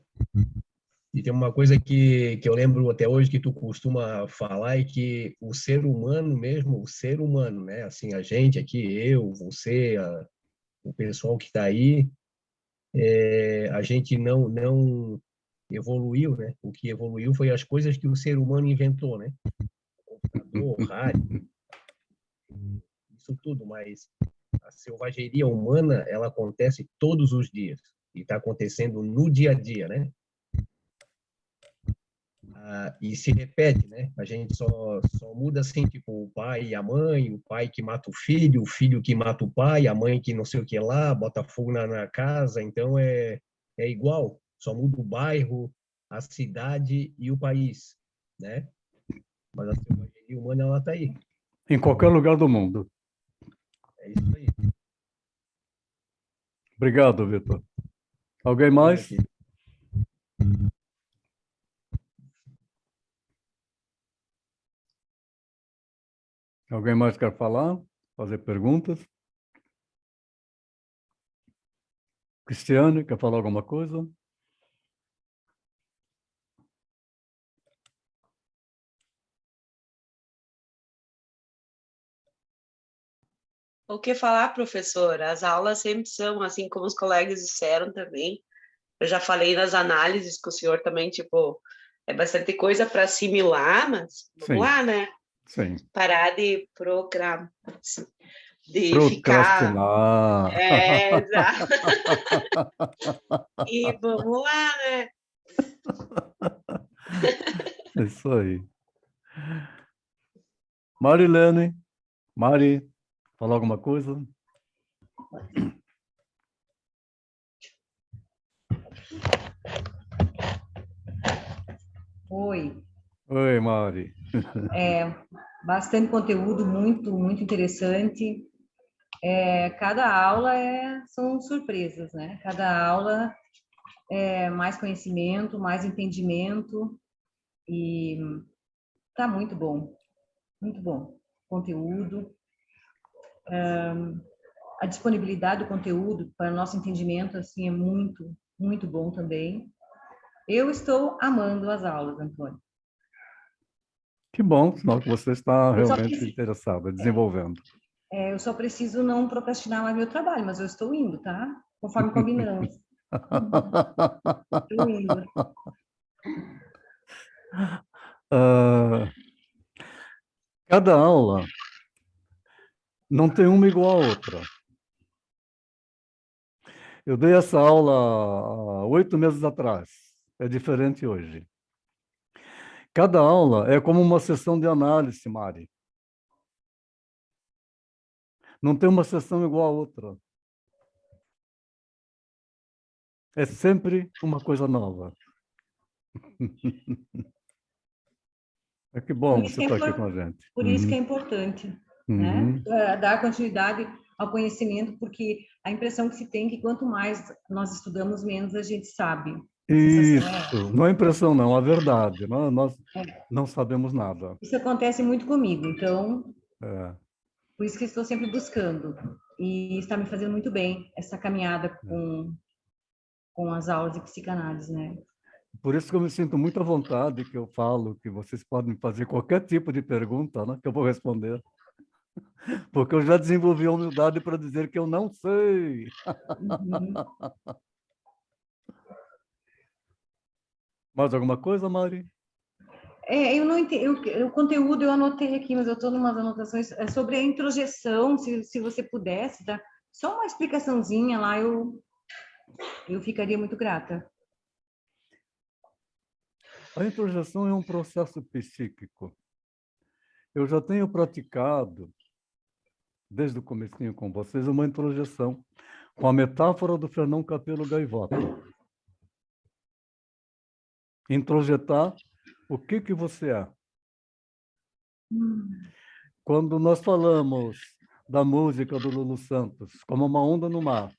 [SPEAKER 4] E tem uma coisa que eu lembro até hoje que tu costuma falar é que o ser humano mesmo, o ser humano, né? Assim, a gente aqui, eu, você, o pessoal que está aí, a gente não evoluiu, né? O que evoluiu foi as coisas que o ser humano inventou, né? Computador, rádio, isso tudo, mas a selvageria humana, ela acontece todos os dias e está acontecendo no dia a dia, né? E se repete, né? A gente só muda assim, tipo, o pai e a mãe, o pai que mata o filho que mata o pai, a mãe que não sei o que lá, bota fogo na casa, então é igual, só muda o bairro, a cidade e o país, né? Mas a selvageria humana, ela tá aí.
[SPEAKER 1] Em qualquer lugar do mundo.
[SPEAKER 4] É isso aí.
[SPEAKER 1] Obrigado, Vitor. Alguém mais? Alguém mais quer falar? Fazer perguntas? Cristiane, quer falar alguma coisa?
[SPEAKER 5] O que falar, professor? As aulas sempre são, assim como os colegas disseram também. Eu já falei nas análises que o senhor também, tipo, é bastante coisa para assimilar, mas vamos lá, né?
[SPEAKER 1] Sim.
[SPEAKER 5] Parar de ficar...
[SPEAKER 1] Procrastinar.
[SPEAKER 5] Exato. E vamos lá, né?
[SPEAKER 1] Isso aí. Marilene, Mari, falar alguma coisa?
[SPEAKER 6] Oi.
[SPEAKER 1] Oi, Mari.
[SPEAKER 6] Bastante conteúdo, muito interessante. Cada aula são surpresas, né? Cada aula é mais conhecimento, mais entendimento e tá muito bom, muito bom. Conteúdo, a disponibilidade do conteúdo para nosso entendimento assim é muito bom também. Eu estou amando as aulas, Antônio.
[SPEAKER 1] Que bom, sinal que você está
[SPEAKER 6] Eu só
[SPEAKER 1] realmente
[SPEAKER 6] quis,
[SPEAKER 1] interessada, desenvolvendo.
[SPEAKER 6] Eu só preciso não procrastinar mais meu trabalho, mas eu estou indo, tá? Conforme combinamos. Estou indo.
[SPEAKER 1] Ah, cada aula não tem uma igual à outra. Eu dei essa aula há 8 meses atrás. É diferente hoje. Cada aula é como uma sessão de análise, Mari. Não tem uma sessão igual à outra. É sempre uma coisa nova. É que
[SPEAKER 6] Por
[SPEAKER 1] bom
[SPEAKER 6] isso
[SPEAKER 1] você
[SPEAKER 6] que é,
[SPEAKER 1] estar aqui
[SPEAKER 6] impor-
[SPEAKER 1] com a gente.
[SPEAKER 6] por isso que é importante, né?
[SPEAKER 1] Uhum.
[SPEAKER 6] Dar continuidade ao conhecimento, porque a impressão que se tem é que quanto mais nós estudamos, menos a gente sabe. A sensação é essa.
[SPEAKER 1] Isso, não é impressão, não, é verdade. Nós não sabemos nada.
[SPEAKER 6] Isso acontece muito comigo, então,
[SPEAKER 1] É,
[SPEAKER 6] por isso que estou sempre buscando. E está me fazendo muito bem essa caminhada com as aulas de psicanálise, né?
[SPEAKER 1] Por isso que eu me sinto muito à vontade que eu falo, que vocês podem fazer qualquer tipo de pergunta, né, que eu vou responder. Porque eu já desenvolvi a humildade para dizer que eu não sei.
[SPEAKER 6] Uhum.
[SPEAKER 1] Mais alguma coisa, Mari?
[SPEAKER 6] Eu não entendi, o conteúdo eu anotei aqui, mas eu estou em umas anotações sobre a introjeção, se você pudesse dar só uma explicaçãozinha lá, eu ficaria muito grata.
[SPEAKER 1] A introjeção é um processo psíquico. Eu já tenho praticado, desde o comecinho com vocês, uma introjeção com a metáfora do Fernão Capelo Gaivota. Introjetar o que você é. Quando nós falamos da música do Lulu Santos, como uma onda no mar,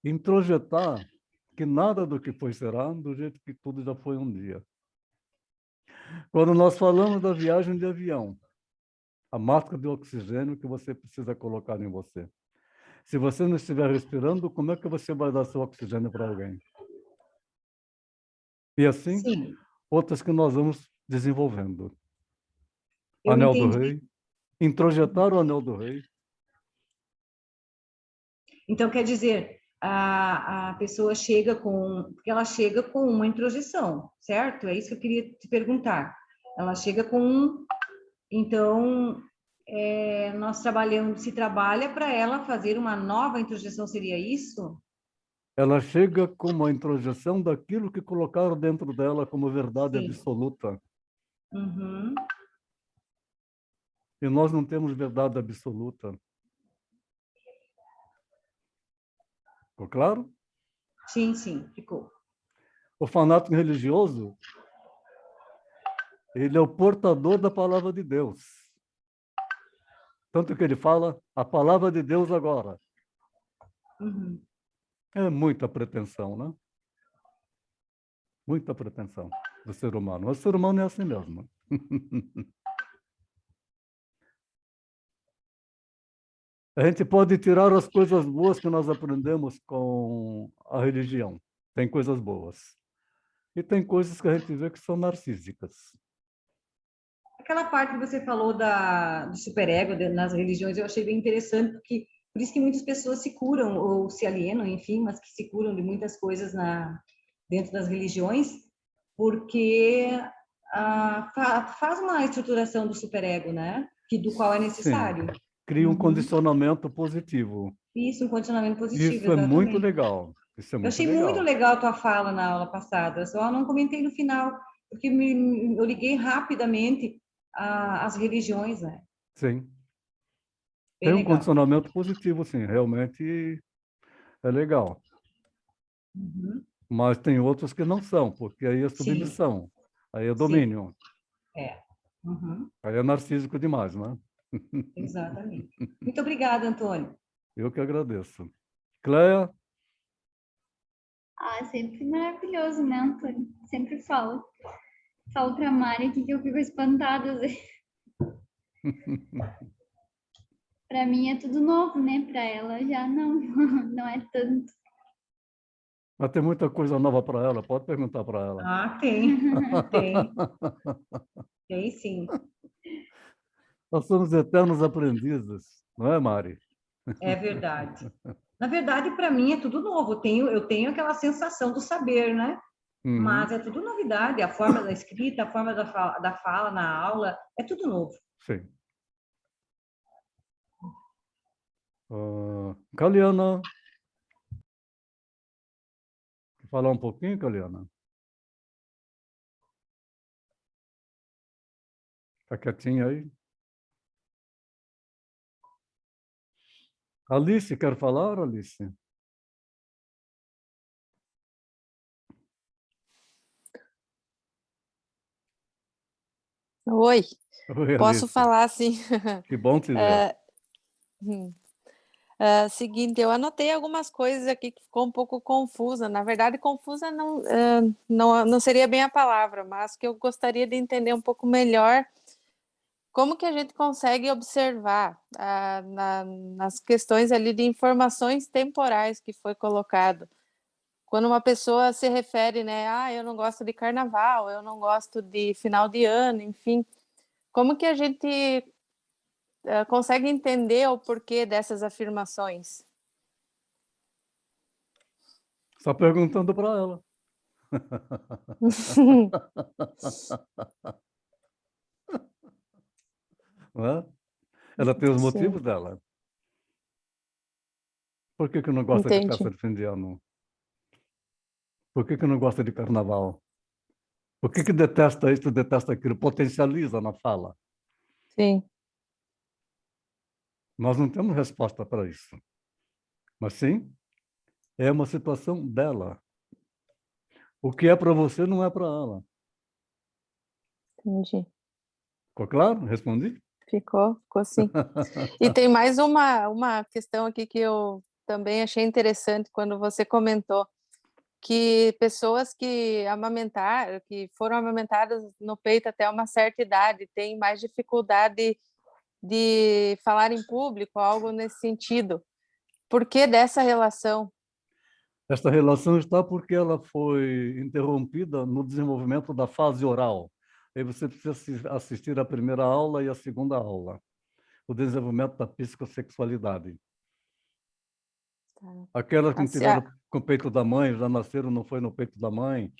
[SPEAKER 1] introjetar que nada do que foi será do jeito que tudo já foi um dia. Quando nós falamos da viagem de avião, a máscara de oxigênio que você precisa colocar em você. Se você não estiver respirando, como é que você vai dar seu oxigênio para alguém? E assim,
[SPEAKER 6] Sim,
[SPEAKER 1] outras que nós vamos desenvolvendo.
[SPEAKER 6] eu
[SPEAKER 1] Anel do
[SPEAKER 6] entendi.
[SPEAKER 1] Rei, introjetar o Anel do Rei.
[SPEAKER 6] Então, quer dizer, a pessoa chega porque ela chega com uma introjeção, certo? É isso que eu queria te perguntar. Ela chega então, nós se trabalha para ela fazer uma nova introjeção, seria isso?
[SPEAKER 1] Ela chega com uma introjeção daquilo que colocaram dentro dela como verdade
[SPEAKER 6] Sim.
[SPEAKER 1] absoluta.
[SPEAKER 6] Uhum.
[SPEAKER 1] E nós não temos verdade absoluta. Ficou claro?
[SPEAKER 6] Sim, sim, ficou.
[SPEAKER 1] O fanático religioso, ele é o portador da palavra de Deus. Tanto que ele fala a palavra de Deus agora.
[SPEAKER 6] Uhum.
[SPEAKER 1] É muita pretensão, né? Muita pretensão do ser humano. O ser humano é assim mesmo. A gente pode tirar as coisas boas que nós aprendemos com a religião. Tem coisas boas. E tem coisas que a gente vê que são narcísicas.
[SPEAKER 6] Aquela parte que você falou do superego nas religiões, eu achei bem interessante, porque por isso que muitas pessoas se curam ou se alienam, enfim, mas que se curam de muitas coisas dentro das religiões, porque faz uma estruturação do superego, né? Do qual é
[SPEAKER 1] Sim,
[SPEAKER 6] necessário.
[SPEAKER 1] cria um
[SPEAKER 6] Uhum.
[SPEAKER 1] condicionamento positivo.
[SPEAKER 6] Isso, um condicionamento positivo,
[SPEAKER 1] Isso é muito
[SPEAKER 6] exatamente.
[SPEAKER 1] legal. Isso é
[SPEAKER 6] Eu
[SPEAKER 1] muito
[SPEAKER 6] achei muito
[SPEAKER 1] legal.
[SPEAKER 6] legal a tua fala na aula passada, eu só não comentei no final, porque eu liguei rapidamente às religiões, né?
[SPEAKER 1] Sim.
[SPEAKER 6] Bem
[SPEAKER 1] Tem um
[SPEAKER 6] legal.
[SPEAKER 1] condicionamento positivo, sim. Realmente é legal.
[SPEAKER 6] Uhum.
[SPEAKER 1] Mas tem outros que não são, porque aí é
[SPEAKER 6] Sim,
[SPEAKER 1] submissão. Aí é
[SPEAKER 6] sim,
[SPEAKER 1] domínio.
[SPEAKER 6] é. Uhum.
[SPEAKER 1] Aí é narcísico demais, né?
[SPEAKER 6] Exatamente. Muito obrigada, Antônio.
[SPEAKER 1] Eu que agradeço. Cléia,
[SPEAKER 7] Ah, sempre maravilhoso, né, Antônio? Sempre falo. Falo pra Mari aqui que eu fico espantada. Pra mim é tudo novo, né? Pra ela já não, não é tanto.
[SPEAKER 1] mas tem muita coisa nova para ela, pode perguntar para ela.
[SPEAKER 6] Ah, tem. Tem sim.
[SPEAKER 1] Nós somos eternos aprendizes, não é, Mari?
[SPEAKER 6] É verdade. Na verdade, para mim é tudo novo. Eu tenho aquela sensação do saber, né? Mas é tudo novidade. A forma da escrita, a forma da fala na aula, é tudo novo.
[SPEAKER 1] Sim. Caliana, quer falar um pouquinho, Caliana? Está quietinha aí? Alice, quer falar, Alice?
[SPEAKER 8] Oi,
[SPEAKER 1] Oi,
[SPEAKER 8] posso
[SPEAKER 1] Alice.
[SPEAKER 8] falar sim.
[SPEAKER 1] Que bom te ver.
[SPEAKER 8] Seguinte, eu anotei algumas coisas aqui que ficou um pouco confusa. Na verdade, confusa não seria bem a palavra, mas que eu gostaria de entender um pouco melhor como que a gente consegue observar nas questões ali de informações temporais que foi colocado. Quando uma pessoa se refere, né, eu não gosto de carnaval, eu não gosto de final de ano, enfim, como que a gente consegue entender o porquê dessas afirmações?
[SPEAKER 1] Só perguntando para ela. Não é? Ela tem os motivos
[SPEAKER 8] Sim,
[SPEAKER 1] dela. Por que não gosta de
[SPEAKER 8] entendi.
[SPEAKER 1] festa de fim de ano? Por que não gosta de carnaval? Por que detesta isso, detesta aquilo? Potencializa na fala.
[SPEAKER 8] Sim,
[SPEAKER 1] Nós não temos resposta para isso. Mas sim, é uma situação dela. O que é para você não é para ela.
[SPEAKER 8] entendi.
[SPEAKER 1] Ficou claro? Respondi?
[SPEAKER 8] Ficou sim. E tem mais uma questão aqui que eu também achei interessante quando você comentou que pessoas que foram amamentadas no peito até uma certa idade, têm mais dificuldade de falar em público, algo nesse sentido. Por que dessa relação?
[SPEAKER 1] Esta relação está porque ela foi interrompida no desenvolvimento da fase oral. Aí você precisa assistir a primeira aula e a segunda aula. O desenvolvimento da psicossexualidade. Aquelas que não tiveram com o peito da mãe, já nasceram, não foi no peito da mãe,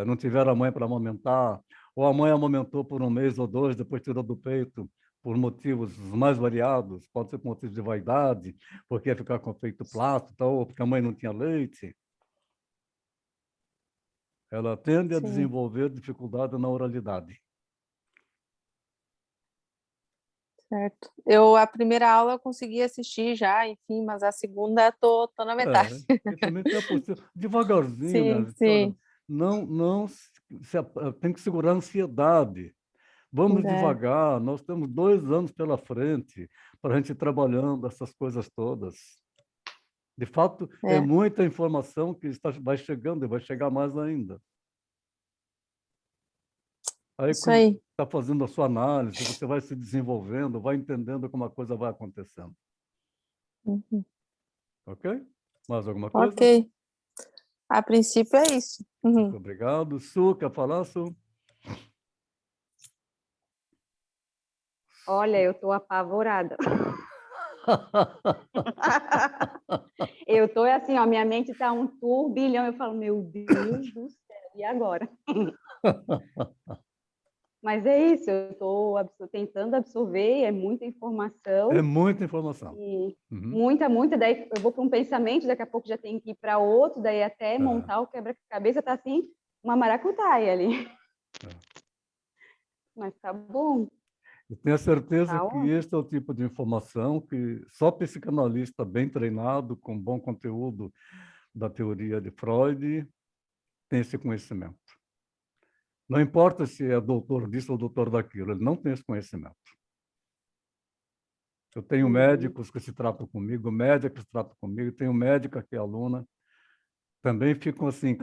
[SPEAKER 1] não tiveram a mãe para amamentar, ou a mãe amamentou por um mês ou dois, depois tirou do peito, por motivos mais variados, pode ser por motivos de vaidade, porque ia ficar com o peito plástico, ou porque a mãe não tinha leite. Ela tende a desenvolver dificuldade na oralidade.
[SPEAKER 8] Certo. A primeira aula eu consegui assistir já, enfim, mas a segunda tô na metade.
[SPEAKER 1] E também tem a postura, devagarzinho,
[SPEAKER 8] Sim,
[SPEAKER 1] né?
[SPEAKER 8] sim.
[SPEAKER 1] Não tem que segurar a ansiedade. Vamos devagar, nós temos 2 anos pela frente para a gente ir trabalhando essas coisas todas. De fato, é muita informação que vai chegando e vai chegar mais ainda. Aí,
[SPEAKER 8] Isso
[SPEAKER 1] quando
[SPEAKER 8] aí.
[SPEAKER 1] está fazendo a sua análise, você vai se desenvolvendo, vai entendendo como a coisa vai acontecendo.
[SPEAKER 8] Uhum.
[SPEAKER 1] Ok? Mais alguma coisa?
[SPEAKER 8] Ok. A princípio é isso.
[SPEAKER 1] Muito obrigado. Su, quer falar, Su?
[SPEAKER 3] Olha, eu estou apavorada. Eu estou assim, ó, minha mente está um turbilhão. Eu falo, meu Deus do céu, e agora? Mas é isso, eu estou tentando absorver, é muita informação.
[SPEAKER 1] É muita informação.
[SPEAKER 3] E muita, daí eu vou para um pensamento, daqui a pouco já tem que ir para outro, daí até montar o quebra-cabeça, tá assim, uma maracutaia ali. Mas tá bom.
[SPEAKER 1] Eu tenho a certeza que este é o tipo de informação que só psicanalista bem treinado, com bom conteúdo da teoria de Freud, tem esse conhecimento. Não importa se é doutor disso ou doutor daquilo, ele não tem esse conhecimento. Eu tenho médicos que se tratam comigo, médicas que se tratam comigo, tenho médica que é aluna, também ficam assim...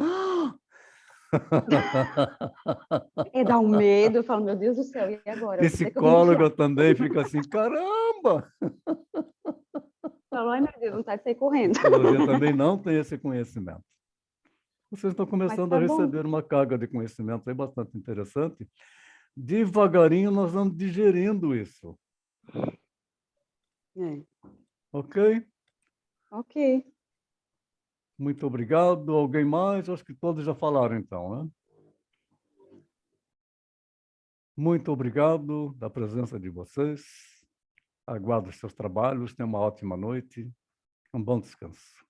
[SPEAKER 3] E dá um medo, eu falo, meu Deus do céu, e agora?
[SPEAKER 1] Psicóloga também fica assim, caramba!
[SPEAKER 3] Falo, ai meu Deus, vontade de sair correndo.
[SPEAKER 1] Psicologia também não tem esse conhecimento. Vocês estão começando a receber uma carga de conhecimento aí bastante interessante. Devagarinho nós vamos digerindo isso.
[SPEAKER 3] É.
[SPEAKER 1] Ok?
[SPEAKER 3] Ok.
[SPEAKER 1] Muito obrigado. Alguém mais? Acho que todos já falaram, então, né? Muito obrigado da presença de vocês. Aguardo os seus trabalhos. Tenha uma ótima noite. Um bom descanso.